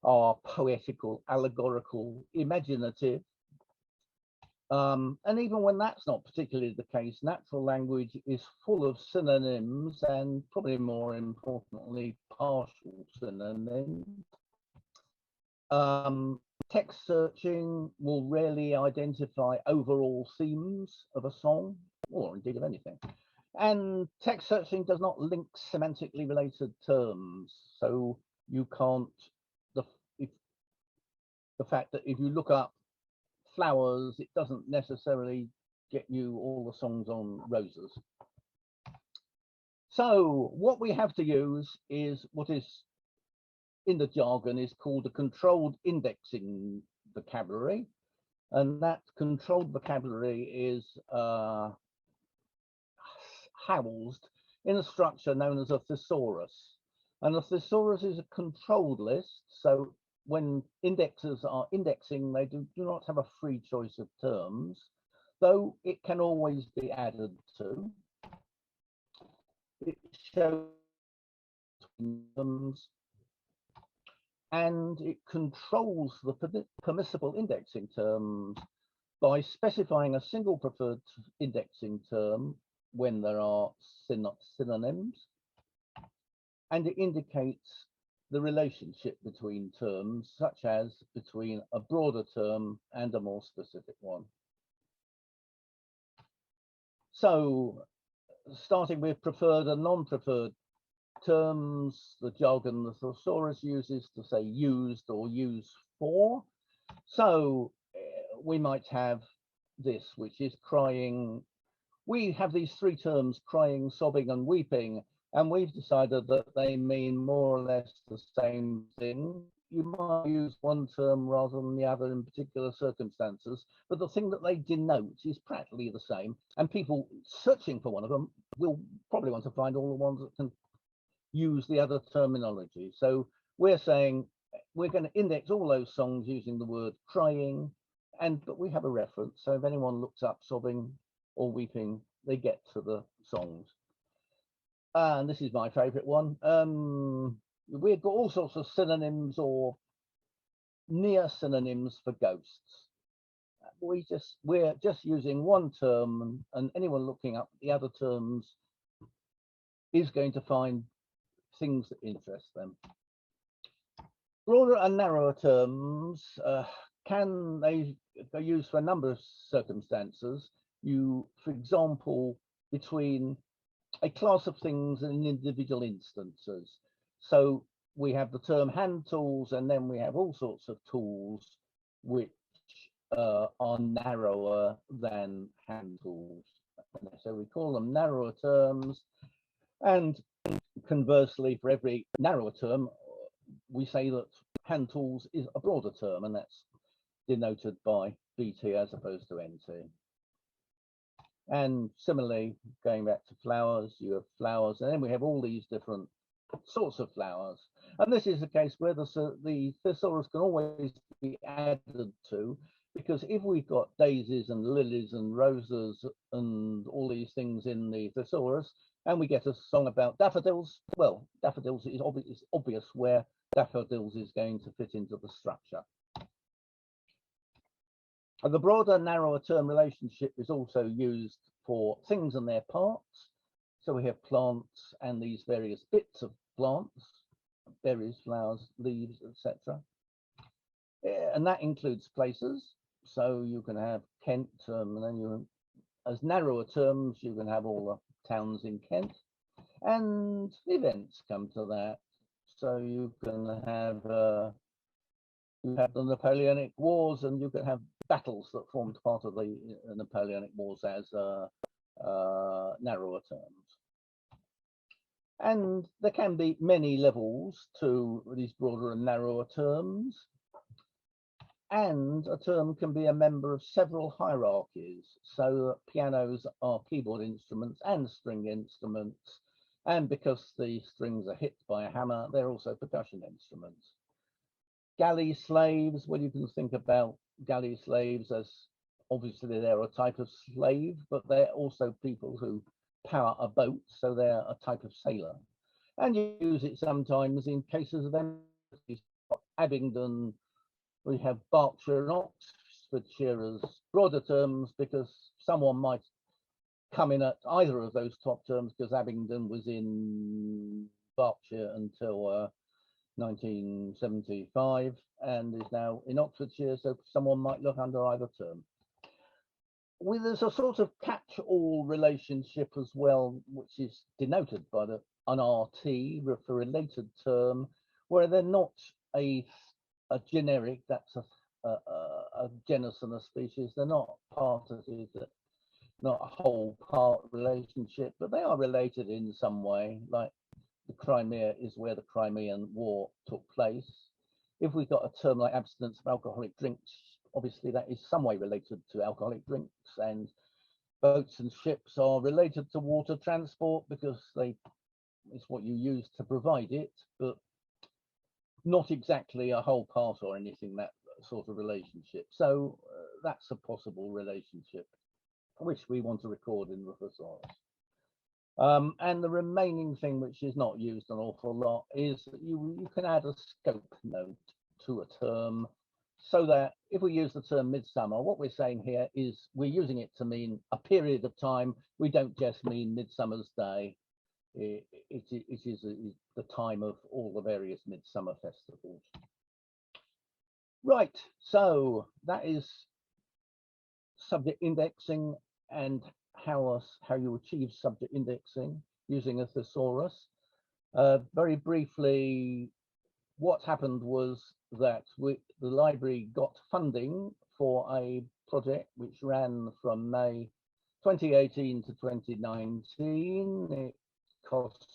S9: are poetical, allegorical, imaginative. And even when that's not particularly the case, natural language is full of synonyms and probably more importantly, partial synonyms. Text searching will rarely identify overall themes of a song, or indeed of anything. And text searching does not link semantically related terms. So you can't, the fact that if you look up flowers, it doesn't necessarily get you all the songs on roses. So what we have to use is what is in the jargon is called a controlled indexing vocabulary. And that controlled vocabulary is housed in a structure known as a thesaurus. And a thesaurus is a controlled list. So when indexers are indexing, they do not have a free choice of terms, though it can always be added to. It shows terms, and it controls the permissible indexing terms by specifying a single preferred indexing term when there are synonyms, and it indicates the relationship between terms, such as between a broader term and a more specific one. So, starting with preferred and non-preferred terms, the jargon the thesaurus uses to say used or used for. So we might have this, which is crying. We have these three terms, crying, sobbing, and weeping, and we've decided that they mean more or less the same thing. You might use one term rather than the other in particular circumstances, but the thing that they denote is practically the same, and people searching for one of them will probably want to find all the ones that can use the other terminology. So we're saying we're going to index all those songs using the word crying, but we have a reference. So if anyone looks up sobbing or weeping, they get to the songs. And this is my favorite one. We've got all sorts of synonyms or near synonyms for ghosts. We're just using one term, and anyone looking up the other terms is going to find things that interest them. Broader and narrower terms they're used for a number of circumstances. For example, between a class of things and individual instances. So we have the term hand tools, and then we have all sorts of tools which are narrower than hand tools. So we call them narrower terms, and conversely, for every narrower term, we say that hand tools is a broader term, and that's denoted by BT as opposed to NT. And similarly, going back to flowers, you have flowers, and then we have all these different sorts of flowers. And this is a case where the thesaurus can always be added to, because if we've got daisies and lilies and roses and all these things in the thesaurus, and we get a song about daffodils, well, daffodils is obvious where daffodils is going to fit into the structure. And the broader, narrower term relationship is also used for things and their parts. So we have plants and these various bits of plants, berries, flowers, leaves, etc. And that includes places. So you can have Kent, and then you, as narrower terms, you can have all the towns in Kent, and events come to that. So you can have the Napoleonic Wars, and you can have battles that formed part of the Napoleonic Wars as narrower terms. And there can be many levels to these broader and narrower terms. And a term can be a member of several hierarchies. So pianos are keyboard instruments and string instruments. And because the strings are hit by a hammer, they're also percussion instruments. Galley slaves, well, you can think about galley slaves as obviously they're a type of slave, but they're also people who power a boat, so they're a type of sailor. And you use it sometimes in cases of emergencies. Abingdon, we have Berkshire and Oxfordshire as broader terms because someone might come in at either of those top terms, because Abingdon was in Berkshire until 1975 and is now in Oxfordshire, so someone might look under either term. There's a sort of catch-all relationship as well, which is denoted by an RT for related term, where they're not a generic, that's a genus and a species. They're not parties, not a whole part relationship, but they are related in some way, like the Crimea is where the Crimean War took place. If we've got a term like abstinence of alcoholic drinks, obviously that is some way related to alcoholic drinks, and boats and ships are related to water transport because it's what you use to provide it, but not exactly a whole part or anything, that sort of relationship. So that's a possible relationship which we want to record in the thesaurus. And the remaining thing, which is not used an awful lot, is that you can add a scope note to a term, so that if we use the term midsummer, what we're saying here is we're using it to mean a period of time. We don't just mean Midsummer's Day. It is the time of all the various midsummer festivals. Right, so that is subject indexing and how you achieve subject indexing using a thesaurus. Very briefly, what happened was that the library got funding for a project which ran from May 2018 to 2019. It cost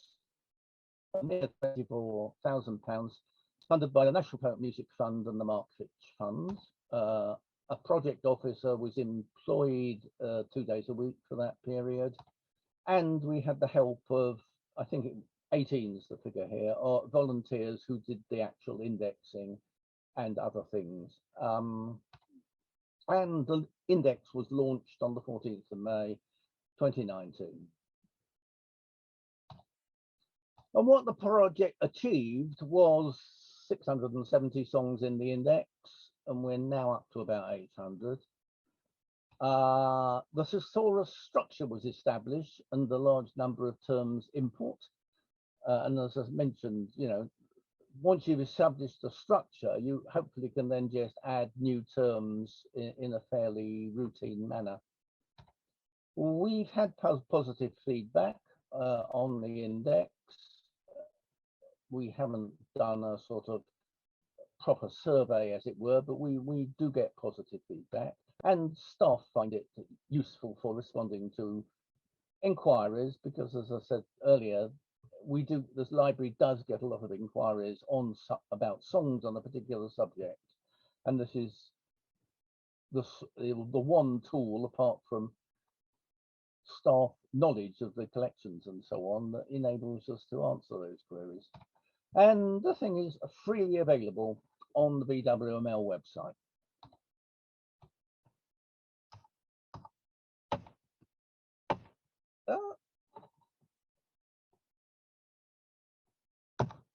S9: near £24,000, funded by the National Folk Music Fund and the Mark Fitch Fund. A project officer was employed 2 days a week for that period, and we had the help of, I think 18 is the figure here, or volunteers who did the actual indexing and other things. And the index was launched on the 14th of May 2019. And what the project achieved was 670 songs in the index, and we're now up to about 800. The thesaurus structure was established and a large number of terms import. And as I mentioned, once you've established a structure, you hopefully can then just add new terms in a fairly routine manner. We've had positive feedback on the index. we haven't done a sort of proper survey, as it were, but we do get positive feedback, and staff find it useful for responding to inquiries, because as I said earlier, this library does get a lot of inquiries about songs on a particular subject, and this is the one tool, apart from staff knowledge of the collections and so on, that enables us to answer those queries. And the thing is freely available on the VWML website.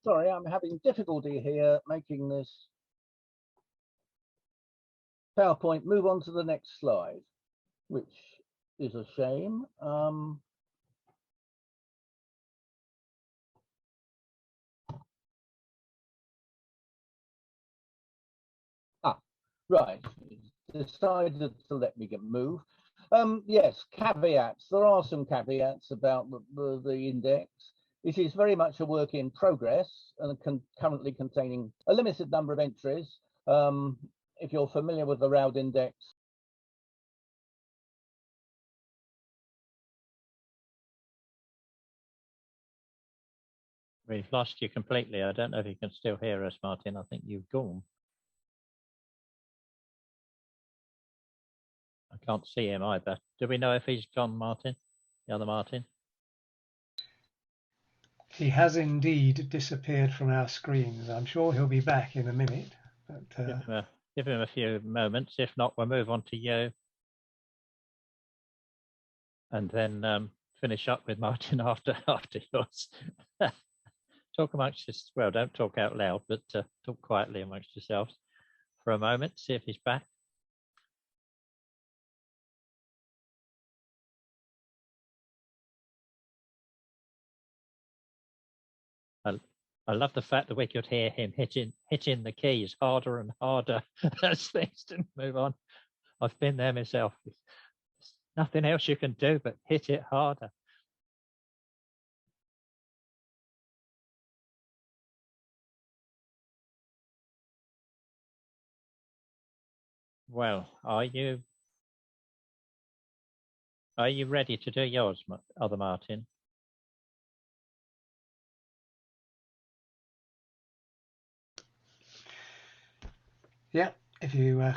S9: Sorry, I'm having difficulty here making this PowerPoint move on to the next slide, which is a shame. Right, decided to let me move. Yes, caveats. There are some caveats about the index. It is very much a work in progress and currently containing a limited number of entries. If you're familiar with the Roud index,
S1: We've lost you completely. I don't know if you can still hear us, Martin. I think you've gone. I can't see him either. Do we know if he's gone, Martin? The other Martin?
S2: He has indeed disappeared from our screens. I'm sure he'll be back in a minute. But,
S1: give him a few moments. If not, we'll move on to you. And then finish up with Martin after yours. Talk amongst yourselves. Well, don't talk out loud, but talk quietly amongst yourselves for a moment. See if he's back. I love the fact that we could hear him hitting the keys harder and harder as things didn't move on. I've been there myself. There's nothing else you can do but hit it harder. Well, are you ready to do yours, other Martin?
S2: Yeah, if you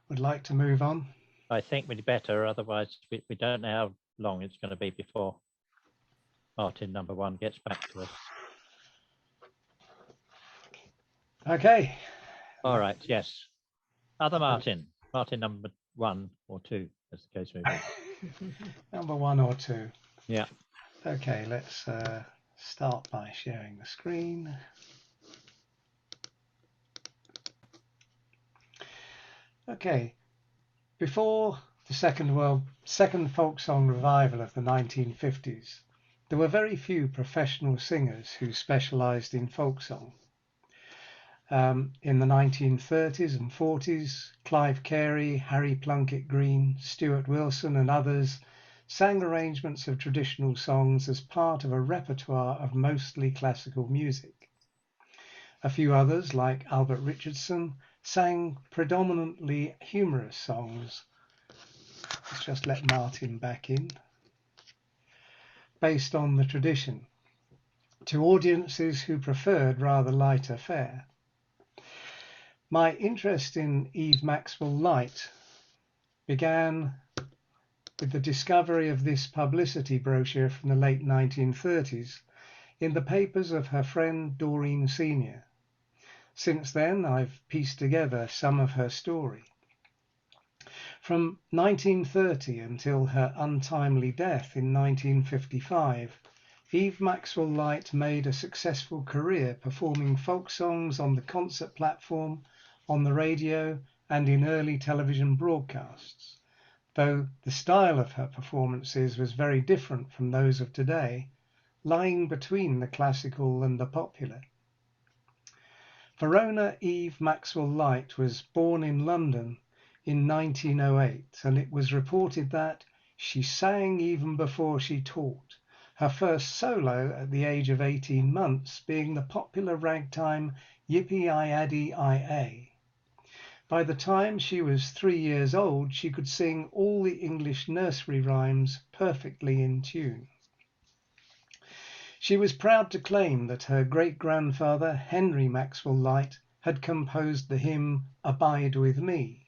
S2: would like to move on.
S1: I think we'd better, otherwise we don't know how long it's going to be before Martin number one gets back to us.
S2: Okay.
S1: All right, yes. Other Martin, Martin number 1 or 2, as the case may be.
S2: Number 1 or 2.
S1: Yeah.
S2: Okay, let's start by sharing the screen. Okay, before the second folk song revival of the 1950s, there were very few professional singers who specialised in folk song. In the 1930s and 40s, Clive Carey, Harry Plunkett Green, Stuart Wilson and others sang arrangements of traditional songs as part of a repertoire of mostly classical music. A few others, like Albert Richardson, sang predominantly humorous songs. Let's just let Martin back in. Based on the tradition, to audiences who preferred rather lighter fare. My interest in Eve Maxwell-Lyte began with the discovery of this publicity brochure from the late 1930s in the papers of her friend Doreen Senior. Since then, I've pieced together some of her story. From 1930 until her untimely death in 1955, Eve Maxwell-Lyte made a successful career performing folk songs on the concert platform, on the radio, and in early television broadcasts, though the style of her performances was very different from those of today, lying between the classical and the popular. Verona Eve Maxwell-Lyte was born in London in 1908, and it was reported that she sang even before she taught, her first solo at the age of 18 months being the popular ragtime Yippee-I-Addy-I-A. By the time she was 3 years old, she could sing all the English nursery rhymes perfectly in tune. She was proud to claim that her great-grandfather, Henry Maxwell-Lyte, had composed the hymn Abide With Me.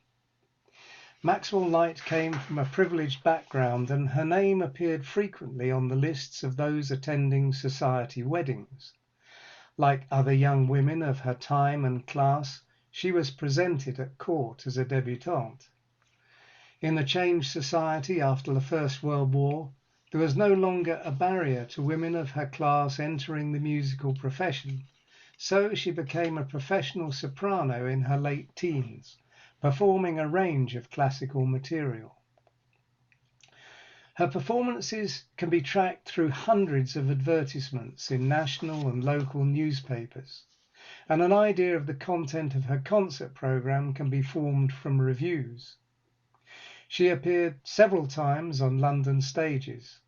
S2: Maxwell-Lyte came from a privileged background, and her name appeared frequently on the lists of those attending society weddings. Like other young women of her time and class, she was presented at court as a debutante. In the changed society after the First World War, there was no longer a barrier to women of her class entering the musical profession, so she became a professional soprano in her late teens, performing a range of classical material. Her performances can be tracked through hundreds of advertisements in national and local newspapers, and an idea of the content of her concert program can be formed from reviews. She appeared several times on London stages,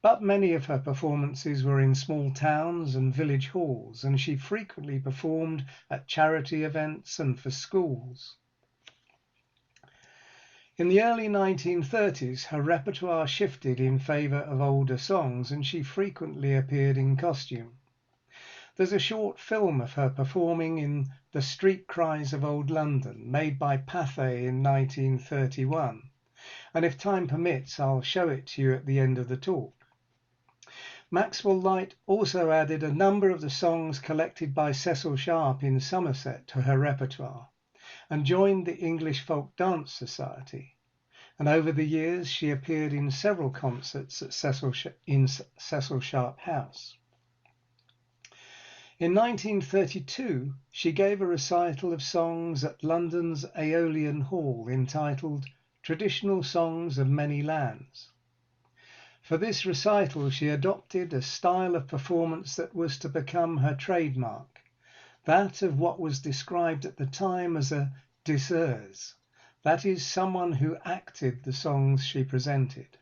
S2: but many of her performances were in small towns and village halls, and she frequently performed at charity events and for schools. In the early 1930s, her repertoire shifted in favour of older songs, and she frequently appeared in costume. There's a short film of her performing in The Street Cries of Old London, made by Pathé in 1931, and if time permits, I'll show it to you at the end of the talk. Maxwell-Lyte also added a number of the songs collected by Cecil Sharp in Somerset to her repertoire, and joined the English Folk Dance Society, and over the years she appeared in several concerts at Cecil Sharp House. In 1932, she gave a recital of songs at London's Aeolian Hall entitled Traditional Songs of Many Lands. For this recital, she adopted a style of performance that was to become her trademark, that of what was described at the time as a disseuse, that is, someone who acted the songs she presented.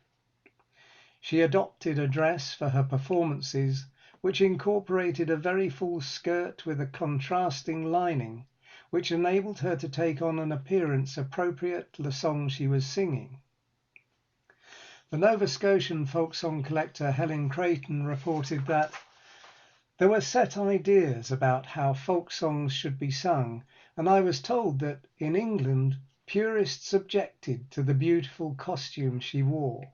S2: She adopted a dress for her performances which incorporated a very full skirt with a contrasting lining, which enabled her to take on an appearance appropriate to the song she was singing. The Nova Scotian folk song collector Helen Creighton reported that there were set ideas about how folk songs should be sung, and I was told that in England purists objected to the beautiful costume she wore.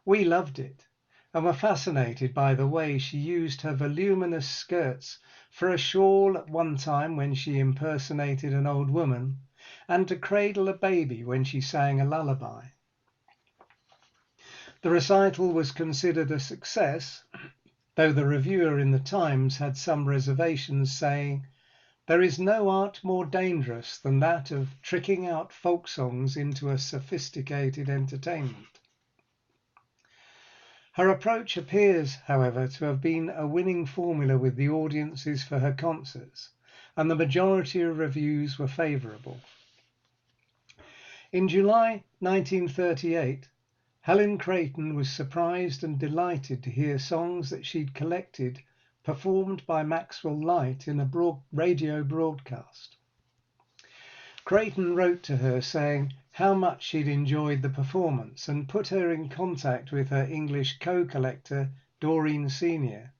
S2: We loved it, and were fascinated by the way she used her voluminous skirts for a shawl at one time when she impersonated an old woman, and to cradle a baby when she sang a lullaby. The recital was considered a success, though the reviewer in the Times had some reservations, saying, "There is no art more dangerous than that of tricking out folk songs into a sophisticated entertainment." Her approach appears, however, to have been a winning formula with the audiences for her concerts, and the majority of reviews were favourable. In July 1938, Helen Creighton was surprised and delighted to hear songs that she'd collected performed by Maxwell-Lyte in a radio broadcast. Creighton wrote to her saying how much she'd enjoyed the performance and put her in contact with her English co-collector Doreen Senior,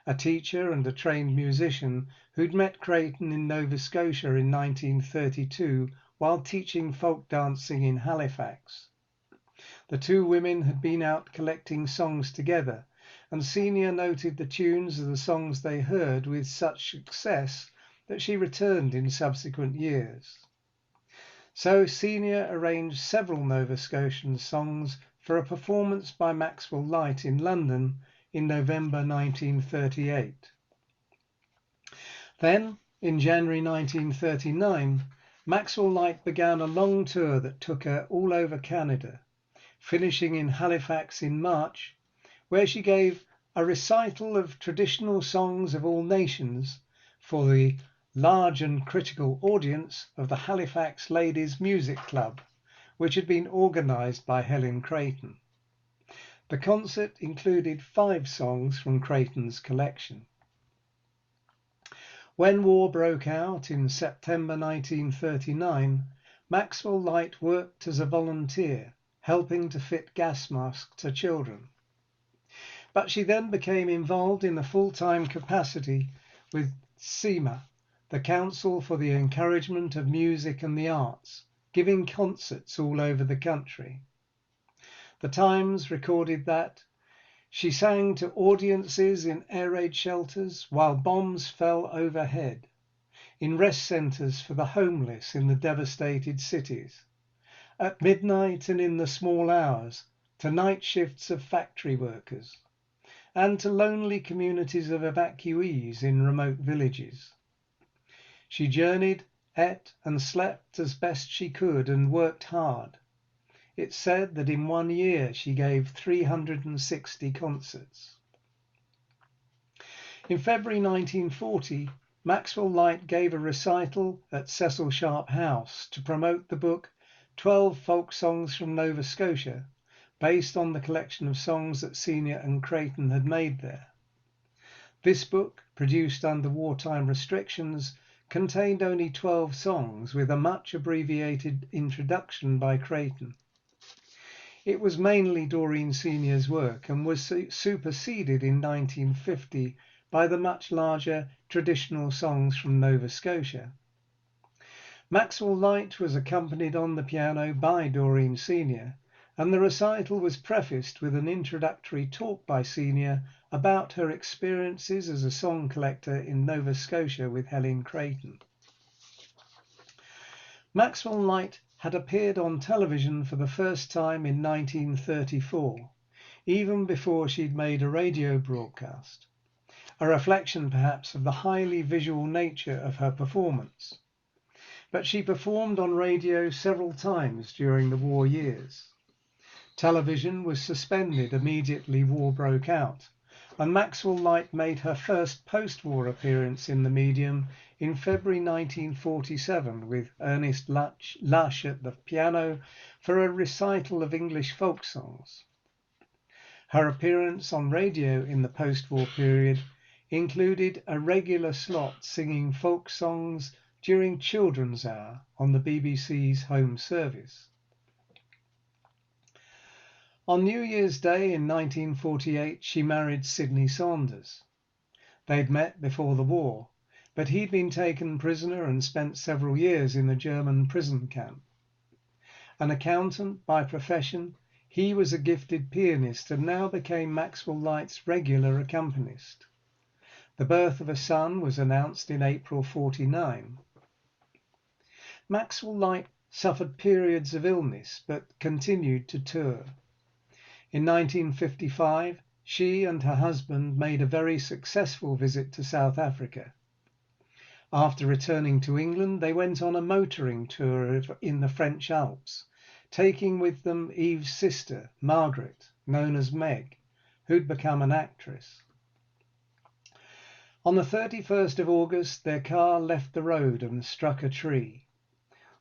S2: a teacher and a trained musician who'd met Creighton in Nova Scotia in 1932 while teaching folk dancing in Halifax. The two women had been out collecting songs together, and Senior noted the tunes of the songs they heard with such success that she returned in subsequent years. So Senior arranged several Nova Scotian songs for a performance by Maxwell-Lyte in London in November 1938. Then, in January 1939, Maxwell-Lyte began a long tour that took her all over Canada, finishing in Halifax in March, where she gave a recital of traditional songs of all nations for the large and critical audience of the Halifax Ladies Music Club, which had been organised by Helen Creighton. The concert included 5 songs from Creighton's collection. When war broke out in September 1939, Maxwell-Lyte worked as a volunteer, helping to fit gas masks to children. But she then became involved in a full-time capacity with CEMA, the Council for the Encouragement of Music and the Arts, giving concerts all over the country. The Times recorded that she sang to audiences in air raid shelters while bombs fell overhead, in rest centres for the homeless in the devastated cities, at midnight and in the small hours to night shifts of factory workers, and to lonely communities of evacuees in remote villages. She journeyed, ate and slept as best she could and worked hard. It's said that in 1 year she gave 360 concerts. In February 1940, Maxwell-Lyte gave a recital at Cecil Sharp House to promote the book 12 Folk Songs from Nova Scotia, based on the collection of songs that Senior and Creighton had made there. This book, produced under wartime restrictions, contained only 12 songs with a much abbreviated introduction by Creighton. It was mainly Doreen Senior's work and was superseded in 1950 by the much larger Traditional Songs from Nova Scotia. Maxwell-Lyte was accompanied on the piano by Doreen Senior, and the recital was prefaced with an introductory talk by Senior about her experiences as a song collector in Nova Scotia with Helen Creighton. Maxwell-Lyte had appeared on television for the first time in 1934, even before she'd made a radio broadcast, a reflection perhaps of the highly visual nature of her performance. But she performed on radio several times during the war years. Television was suspended immediately war broke out, and Maxwell-Lyte made her first post-war appearance in the medium in February 1947 with Ernest Lush at the piano for a recital of English folk songs. Her appearance on radio in the post-war period included a regular slot singing folk songs during Children's Hour on the BBC's Home Service. On New Year's Day in 1948, she married Sidney Saunders. They'd met before the war, but he'd been taken prisoner and spent several years in a German prison camp. An accountant by profession, he was a gifted pianist and now became Maxwell-Lyte's regular accompanist. The birth of a son was announced in April 1949. Maxwell-Lyte suffered periods of illness but continued to tour. In 1955, she and her husband made a very successful visit to South Africa. After returning to England, they went on a motoring tour in the French Alps, taking with them Eve's sister, Margaret, known as Meg, who'd become an actress. On the 31st of August, their car left the road and struck a tree.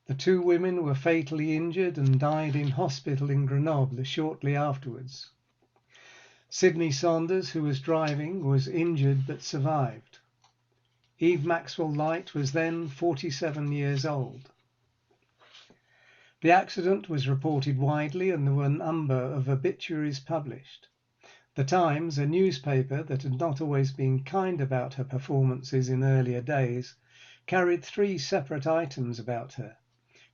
S2: The 2 women were fatally injured and died in hospital in Grenoble shortly afterwards. Sidney Saunders, who was driving, was injured but survived. Eve Maxwell-Lyte was then 47 years old. The accident was reported widely and there were a number of obituaries published. The Times, a newspaper that had not always been kind about her performances in earlier days, carried 3 separate items about her,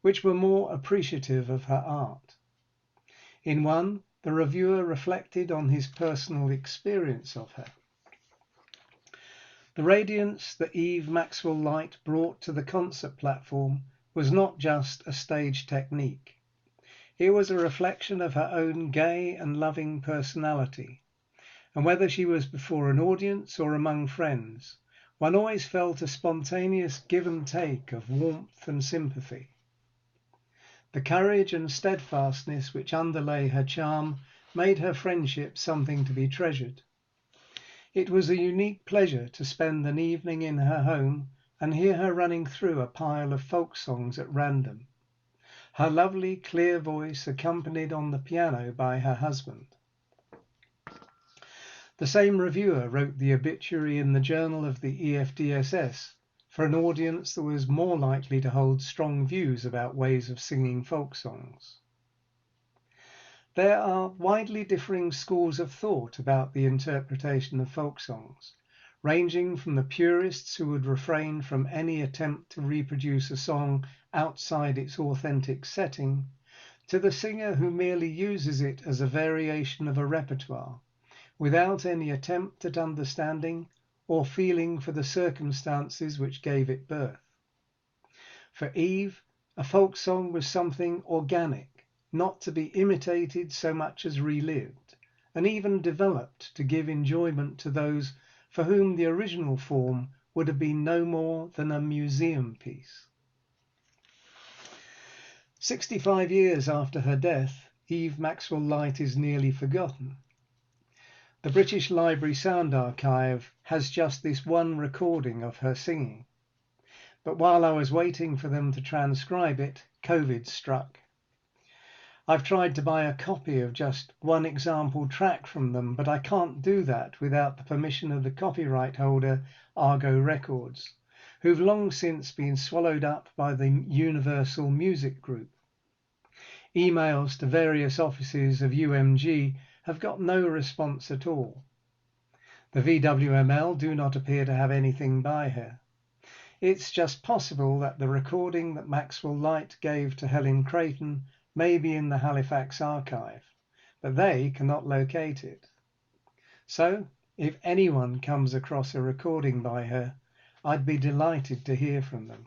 S2: which were more appreciative of her art. In one, the reviewer reflected on his personal experience of her. The radiance that Eve Maxwell-Lyte brought to the concert platform was not just a stage technique. It was a reflection of her own gay and loving personality, and whether she was before an audience or among friends, one always felt a spontaneous give and take of warmth and sympathy. The courage and steadfastness which underlay her charm made her friendship something to be treasured. It was a unique pleasure to spend an evening in her home and hear her running through a pile of folk songs at random, her lovely clear voice accompanied on the piano by her husband. The same reviewer wrote the obituary in the Journal of the EFDSS for an audience that was more likely to hold strong views about ways of singing folk songs. There are widely differing schools of thought about the interpretation of folk songs, ranging from the purists who would refrain from any attempt to reproduce a song outside its authentic setting, to the singer who merely uses it as a variation of a repertoire, without any attempt at understanding or feeling for the circumstances which gave it birth. For Eve, a folk song was something organic, not to be imitated so much as relived, and even developed to give enjoyment to those for whom the original form would have been no more than a museum piece. 65 years after her death, Eve Maxwell-Lyte is nearly forgotten. The British Library Sound Archive has just this one recording of her singing. But while I was waiting for them to transcribe it, COVID struck. I've tried to buy a copy of just one example track from them, but I can't do that without the permission of the copyright holder, Argo Records, who've long since been swallowed up by the Universal Music Group. Emails to various offices of UMG have got no response at all. The VWML do not appear to have anything by her. It's just possible that the recording that Maxwell-Lyte gave to Helen Creighton may be in the Halifax archive, but they cannot locate it. So, if anyone comes across a recording by her, I'd be delighted to hear from them.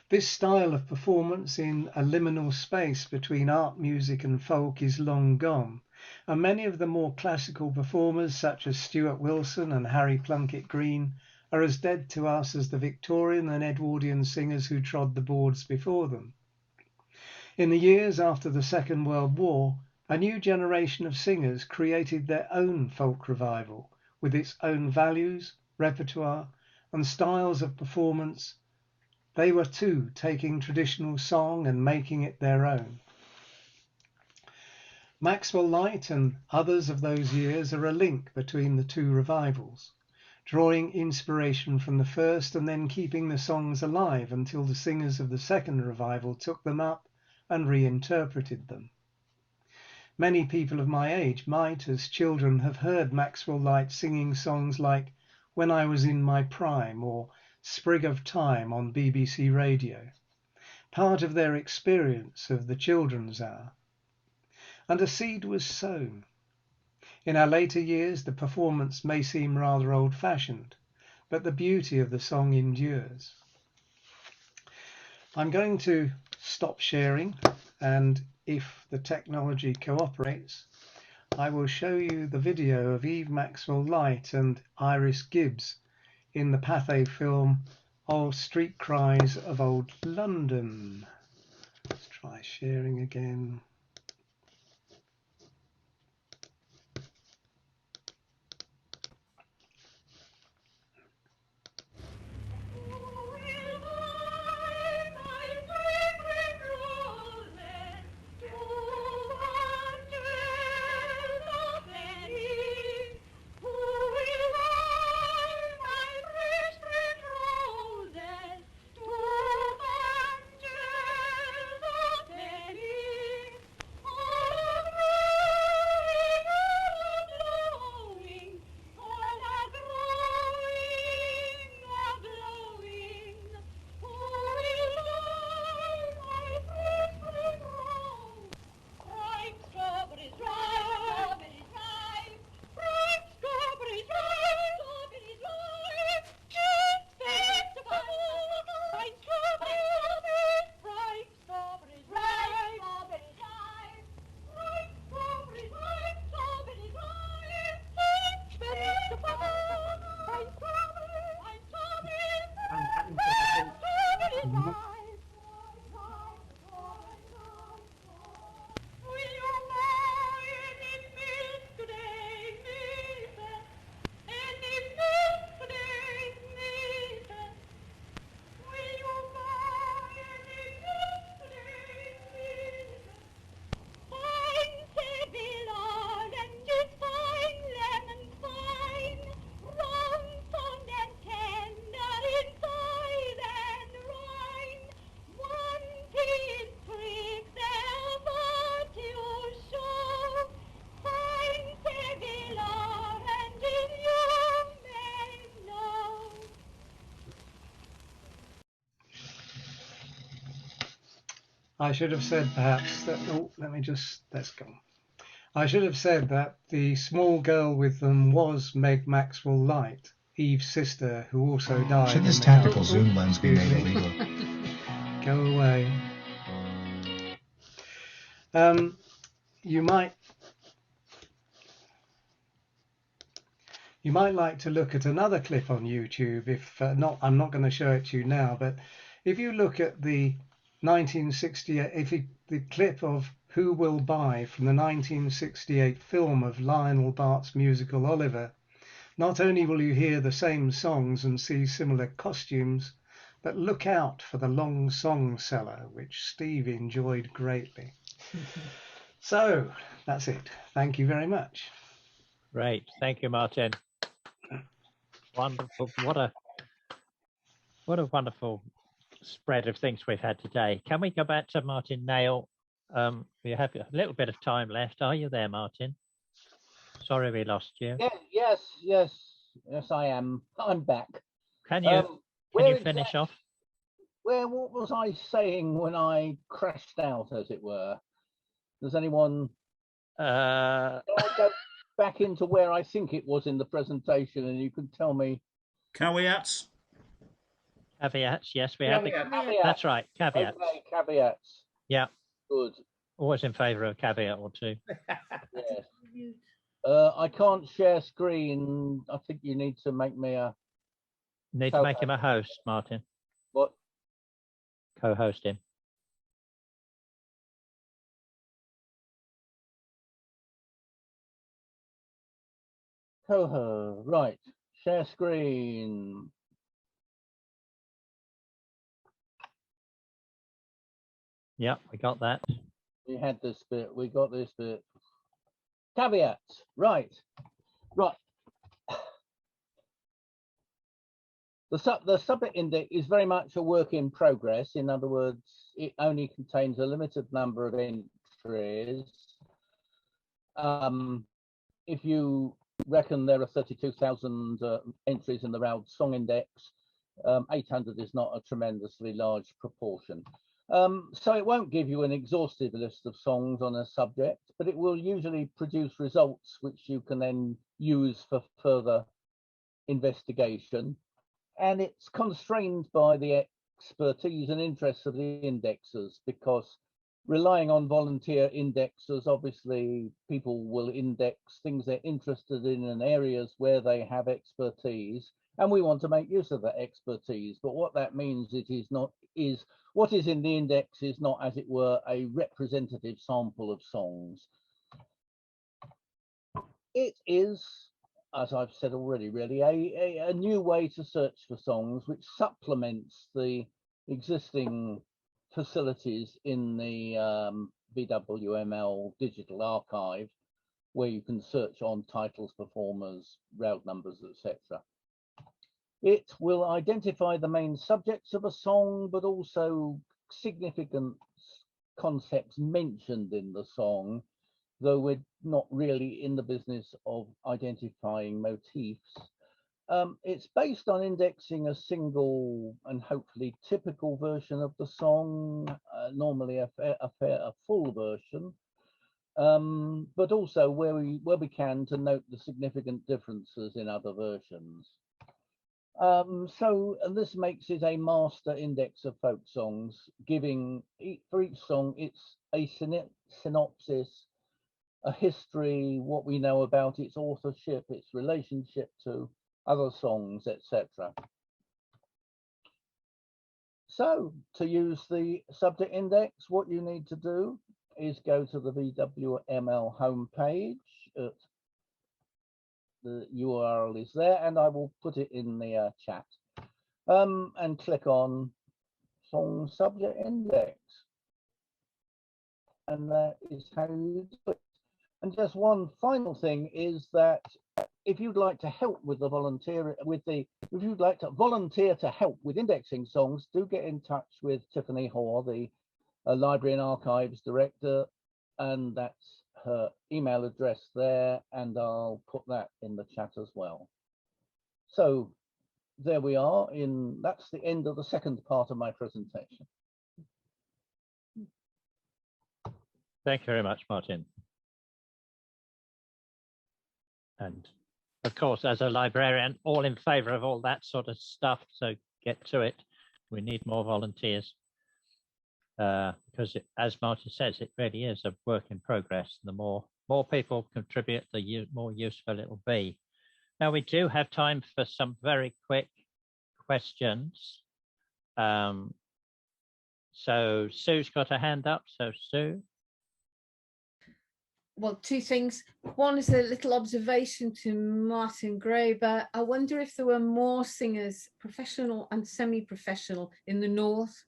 S2: This style of performance in a liminal space between art, music and folk is long gone, and many of the more classical performers such as Stuart Wilson and Harry Plunkett Green are as dead to us as the Victorian and Edwardian singers who trod the boards before them. In the years after the Second World War, a new generation of singers created their own folk revival with its own values, repertoire and styles of performance. They were too taking traditional song and making it their own. Maxwell-Lyte and others of those years are a link between the two revivals, drawing inspiration from the first and then keeping the songs alive until the singers of the second revival took them up and reinterpreted them. Many people of my age might, as children, have heard Maxwell-Lyte singing songs like When I Was in My Prime or Sprig of Time on BBC Radio, part of their experience of the children's hour. And a seed was sown. In our later years, the performance may seem rather old-fashioned, but the beauty of the song endures. I'm going to stop sharing, and if the technology cooperates, I will show you the video of Eve Maxwell-Lyte and Iris Gibbs in the Pathé film Old Street Cries of Old London. Let's try sharing again. I should have said perhaps that, oh, let's go. I should have said that the small girl with them was Meg Maxwell-Lyte, Eve's sister, who also died.
S10: Should this tactical zoom lens be made illegal?
S2: Go away. You might like to look at another clip on YouTube. If not, I'm not going to show it to you now, but if you look at the 1968, the clip of Who Will Buy from the 1968 film of Lionel Bart's musical Oliver, not only will you hear the same songs and see similar costumes, but look out for the long song cellar, which Steve enjoyed greatly. So that's it. Thank you very much.
S1: Great. Thank you, Martin. Wonderful. What a wonderful spread of things we've had today. Can we go back to Martin Nail? We have a little bit of time left. Are you there, Martin? Sorry we lost you.
S9: Yeah, yes, I am. I'm back.
S1: Can you finish off?
S9: What was I saying when I crashed out, as it were? Does anyone? Can I go back into where I think it was in the presentation, and you can tell me?
S11: Caveats.
S1: Caveats. Yes, we have. That's right. Caveats.
S9: Okay, caveats.
S1: Yeah.
S9: Good.
S1: Always in favour of a caveat or two.
S9: Yes. I can't share screen. I think you need to make me a.
S1: Need to make him a host, Martin.
S9: What?
S1: Co-host him.
S9: Right. Share screen.
S1: Yeah, we got that.
S9: We had this bit. We got this bit. Caveats. Right. The subject index is very much a work in progress. In other words, it only contains a limited number of entries. If you reckon there are 32,000 entries in the Round Song Index, 800 is not a tremendously large proportion. So it won't give you an exhaustive list of songs on a subject, but it will usually produce results which you can then use for further investigation. And it's constrained by the expertise and interests of the indexers, because relying on volunteer indexers, obviously people will index things they're interested in areas where they have expertise, and we want to make use of that expertise. But what that means is what is in the index is not, as it were, a representative sample of songs. It is, as I've said already, really a new way to search for songs, which supplements the existing facilities in the VWML digital archive, where you can search on titles, performers, round numbers, etc. It will identify the main subjects of a song, but also significant concepts mentioned in the song, though we're not really in the business of identifying motifs. It's based on indexing a single and hopefully typical version of the song, normally a full version, but also where we can to note the significant differences in other versions. So this makes it a master index of folk songs, giving for each song it's a synopsis, a history, what we know about its authorship, its relationship to other songs, etc. So to use the subject index, what you need to do is go to the VWML homepage. The URL is there, and I will put it in the chat. And click on Song Subject Index. And that is how you do it. And just one final thing is that if you'd like to help with the if you'd like to volunteer to help with indexing songs, do get in touch with Tiffany Hoare, the Library and Archives Director, and that's her email address there, and I'll put that in the chat as well. So there we are. That's the end of the second part of my presentation.
S1: Thank you very much, Martin. And of course, as a librarian, all in favour of all that sort of stuff. So get to it. We need more volunteers because, as Martin says, it really is a work in progress. The more people contribute, the more useful it will be. Now, we do have time for some very quick questions. So Sue's got a hand up. So Sue.
S11: Well, two things. One is a little observation to Martin Graebe. I wonder if there were more singers, professional and semi-professional, in the North,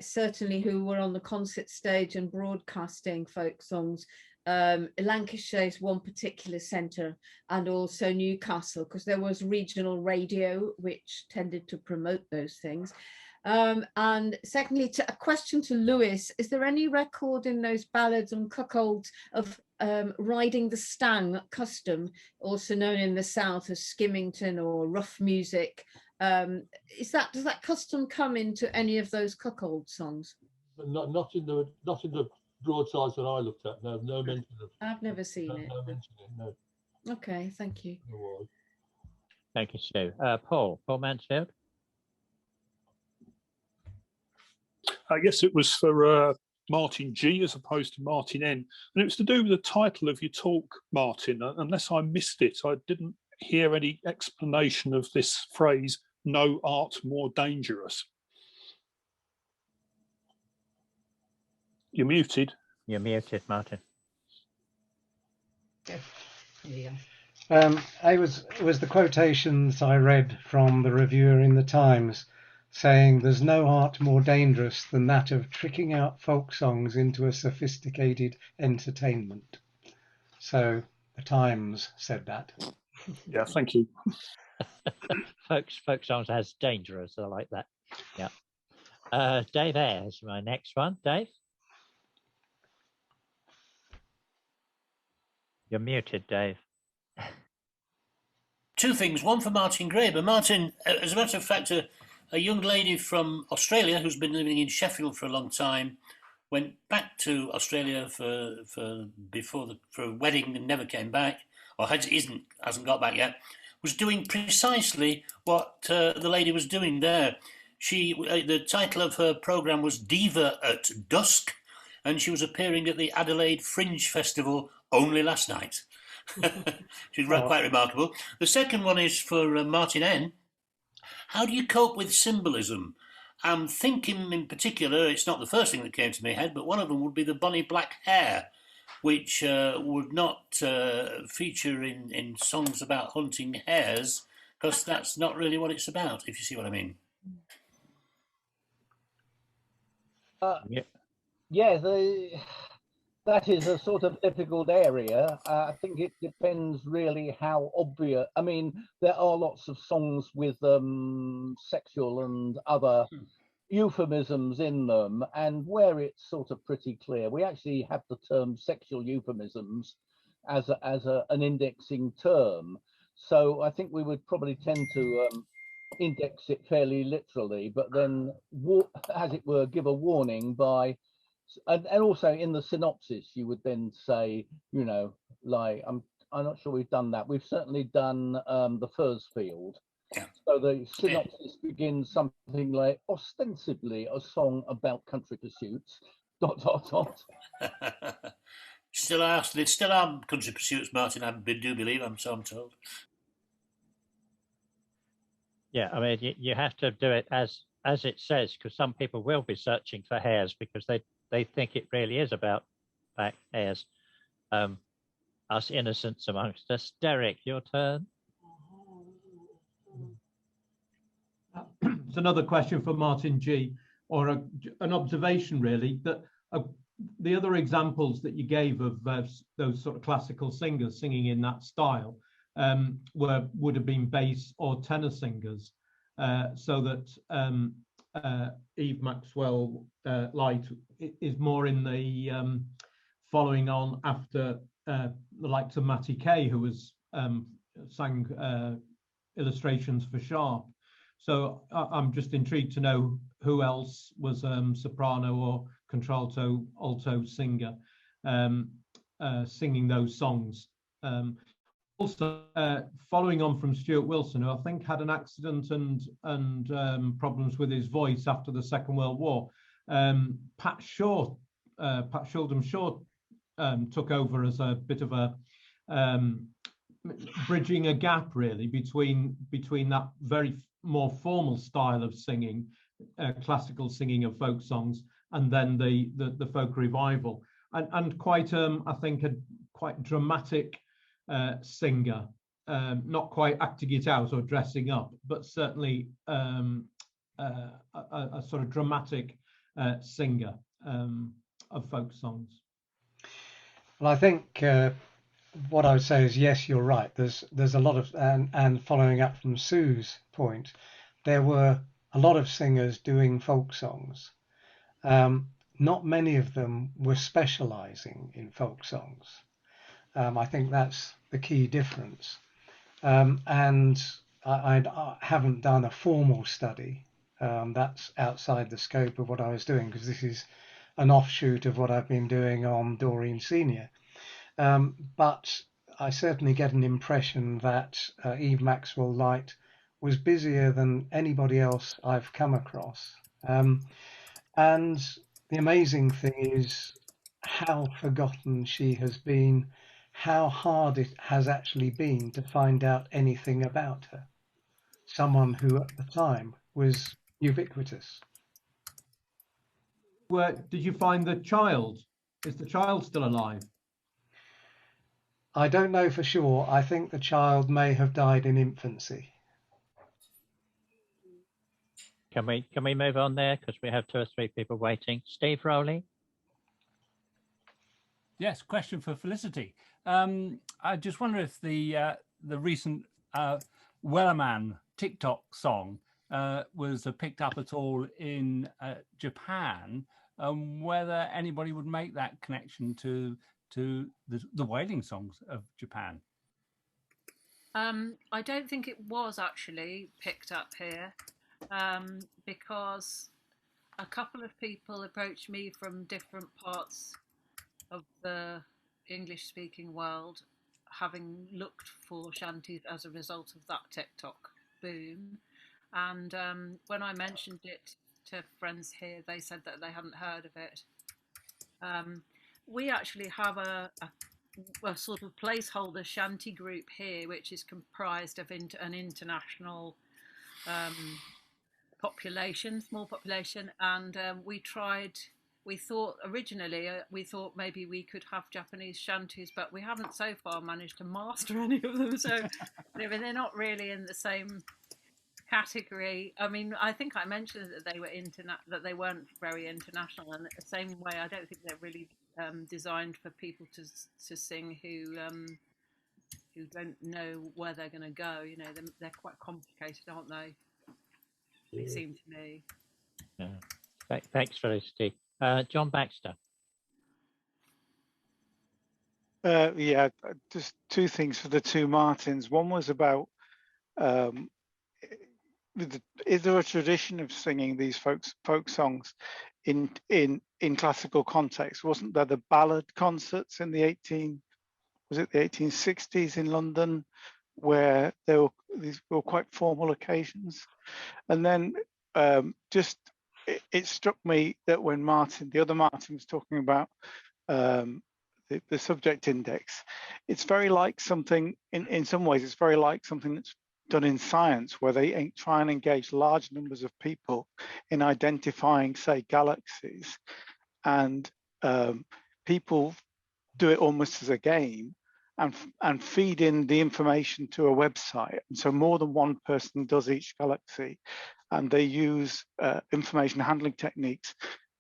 S11: certainly who were on the concert stage and broadcasting folk songs. Lancashire is one particular centre, and also Newcastle, because there was regional radio which tended to promote those things. And secondly, a question to Lewis: is there any record in those ballads and cuckolds of riding the stang custom, also known in the South as skimmington or rough music? Does that custom come into any of those cuckold songs?
S6: Not in the broadsides that I looked at. No mention of.
S11: I've never seen it.
S6: No mention of it. No.
S11: Okay, thank you.
S6: No.
S1: Thank you, Sue. Paul Mansfield.
S12: Yes, it was for Martin G as opposed to Martin N. And it was to do with the title of your talk, Martin. Unless I missed it, I didn't hear any explanation of this phrase, no art more dangerous. You're muted.
S1: You're muted, Martin.
S11: Yeah.
S2: It was the quotations I read from the reviewer in the Times, saying there's no art more dangerous than that of tricking out folk songs into a sophisticated entertainment. So the Times said that.
S12: Yeah, thank you.
S1: folk songs as dangerous. I like that. Yeah. Dave Ayres, my next one. Dave? You're muted, Dave.
S13: Two things. One for Martin Graebe. Martin, as a matter of fact, a young lady from Australia who's been living in Sheffield for a long time went back to Australia for a wedding and never came back, or hasn't got back yet. Was doing precisely what the lady was doing there. The title of her program was Diva at Dusk, and she was appearing at the Adelaide Fringe Festival only last night. She's quite remarkable. The second one is for Martin N. How do you cope with symbolism? I'm thinking in particular, it's not the first thing that came to my head, but one of them would be the bonny black hair, which would not feature in songs about hunting hares, because that's not really what it's about, if you see what I mean.
S9: Yeah, that is a sort of difficult area. I think it depends really how obvious. I mean, there are lots of songs with sexual and other euphemisms in them, and where it's sort of pretty clear. We actually have the term sexual euphemisms as an indexing term. So I think we would probably tend to index it fairly literally, but then, as it were, give a warning by. And also in the synopsis, you would then say, you know, like, I'm not sure we've done that. We've certainly done the furze field.
S13: Yeah.
S9: So the synopsis begins something like, ostensibly a song about country pursuits, ...
S13: Still are country pursuits, Martin, I do believe, I'm told.
S1: Yeah, I mean, you have to do it as it says, because some people will be searching for hares because they think it really is about black hares. Us innocents amongst us. Derek, your turn.
S14: It's another question for Martin G, or an observation really, that the other examples that you gave of those sort of classical singers singing in that style would have been bass or tenor singers, so that Eve Maxwell-Lyte is more in the following on after the likes of Matty Kay, who was sang illustrations for Sharp. So I'm just intrigued to know who else was soprano or contralto, alto singer. singing those songs. Also, following on from Stuart Wilson, who I think had an accident and problems with his voice after the Second World War, Pat Shuldham Shaw took over as a bit of a bridging a gap really between that very more formal style of singing, classical singing of folk songs, and then the folk revival, and quite I think a quite dramatic singer, not quite acting it out or dressing up, but certainly a sort of dramatic singer of folk songs.
S2: Well, I think what I would say is, yes, you're right. There's a lot of, and following up from Sue's point, there were a lot of singers doing folk songs. Not many of them were specializing in folk songs. I think that's the key difference. And I haven't done a formal study. That's outside the scope of what I was doing, because this is an offshoot of what I've been doing on Doreen Senior. But I certainly get an impression that Eve Maxwell-Lyte was busier than anybody else I've come across. And the amazing thing is how forgotten she has been, how hard it has actually been to find out anything about her. Someone who at the time was ubiquitous.
S14: Where did you find the child? Is the child still alive?
S2: I don't know for sure. I think the child may have died in infancy.
S1: Can we move on there, because we have 2 or 3 people waiting? Steve Rowley.
S15: Yes, question for Felicity. I just wonder if the recent Whalemen TikTok song was picked up at all in Japan, whether anybody would make that connection to the whaling songs of Japan.
S7: I don't think it was actually picked up here, because a couple of people approached me from different parts of the English-speaking world, having looked for shanties as a result of that TikTok boom. And when I mentioned it to friends here, they said that they hadn't heard of it. We actually have a sort of placeholder shanty group here, which is comprised of an international population, small population, and we thought originally maybe we could have Japanese shanties, but we haven't so far managed to master any of them, so they're not really in the same category. I mean, I think I mentioned that they were that they weren't very international, and the same way I don't think they're really designed for people to sing who don't know where they're going to go. You know, they're quite complicated, aren't they? It seemed to me.
S1: Yeah. Thanks, Felicity. John Baxter.
S16: Yeah, just 2 things for the 2 Martins. One was about, is there a tradition of singing these folk songs in classical context? Wasn't there the ballad concerts in the 1860s in London, where these were quite formal occasions? And then it struck me that when the other Martin was talking about the subject index, it's very like something, in some ways, it's very like something that's done in science, where they try and engage large numbers of people in identifying, say, galaxies, and people do it almost as a game and feed in the information to a website. And so more than one person does each galaxy, and they use information handling techniques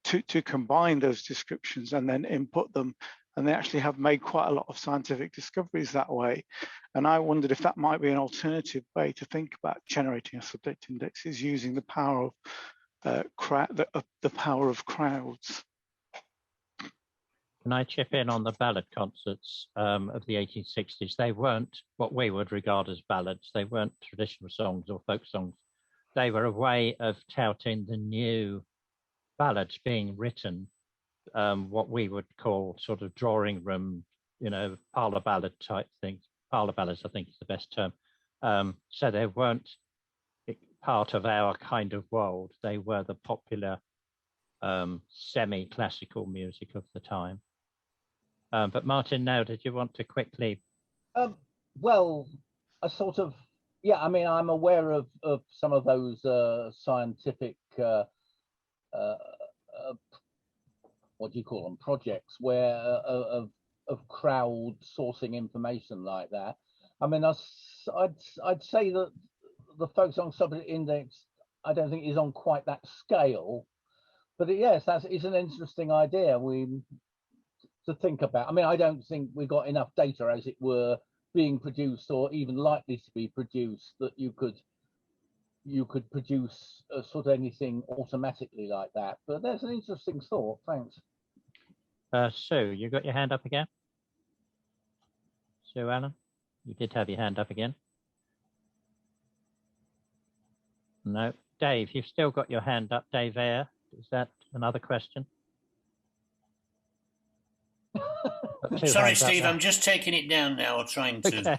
S16: to combine those descriptions and then input them. And they actually have made quite a lot of scientific discoveries that way. And I wondered if that might be an alternative way to think about generating a subject index, is using the power of the power of crowds.
S1: Can I chip in on the ballad concerts of the 1860s? They weren't what we would regard as ballads. They weren't traditional songs or folk songs. They were a way of touting the new ballads being written what we would call sort of drawing room, parlor ballad type things. Parlor ballads, I think, is the best term. So they weren't part of our kind of world. They were the popular semi-classical music of the time. But Martin, now, did you want to quickly?
S9: Well, I sort of, yeah, I mean, I'm aware of some of those scientific, what do you call them, projects where of crowd sourcing information like that. I mean, I'd say that the folk song subject index, I don't think is on quite that scale, but yes, it's an interesting idea to think about. I mean, I don't think we've got enough data, as it were, being produced or even likely to be produced that you could produce sort of anything automatically like that. But there's an interesting thought. Thanks.
S1: Sue, you got your hand up again? Sue Allen, you did have your hand up again. No. Dave, you've still got your hand up. Dave Eyre, is that another question?
S13: Sorry, Steve, I'm just taking it down now, or trying to.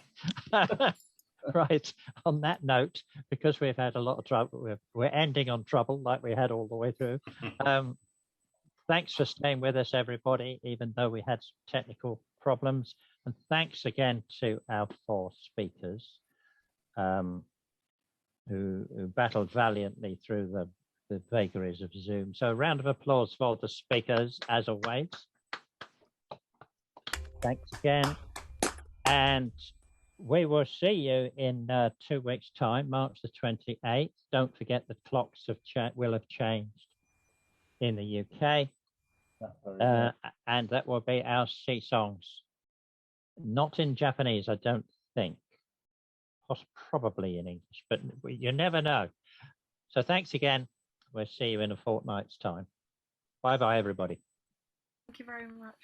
S1: Okay. Right. On that note, because we've had a lot of trouble, we're ending on trouble like we had all the way through. Thanks for staying with us, everybody, even though we had some technical problems. And thanks again to our 4 speakers who battled valiantly through the vagaries of Zoom. So a round of applause for the speakers, as always. Thanks again. And we will see you in 2 weeks' time, March the 28th. Don't forget the clocks will have changed in the UK. And that will be our sea songs. Not in Japanese, I don't think. Probably in English, but you never know. So thanks again. We'll see you in a fortnight's time. Bye-bye, everybody.
S7: Thank you very much.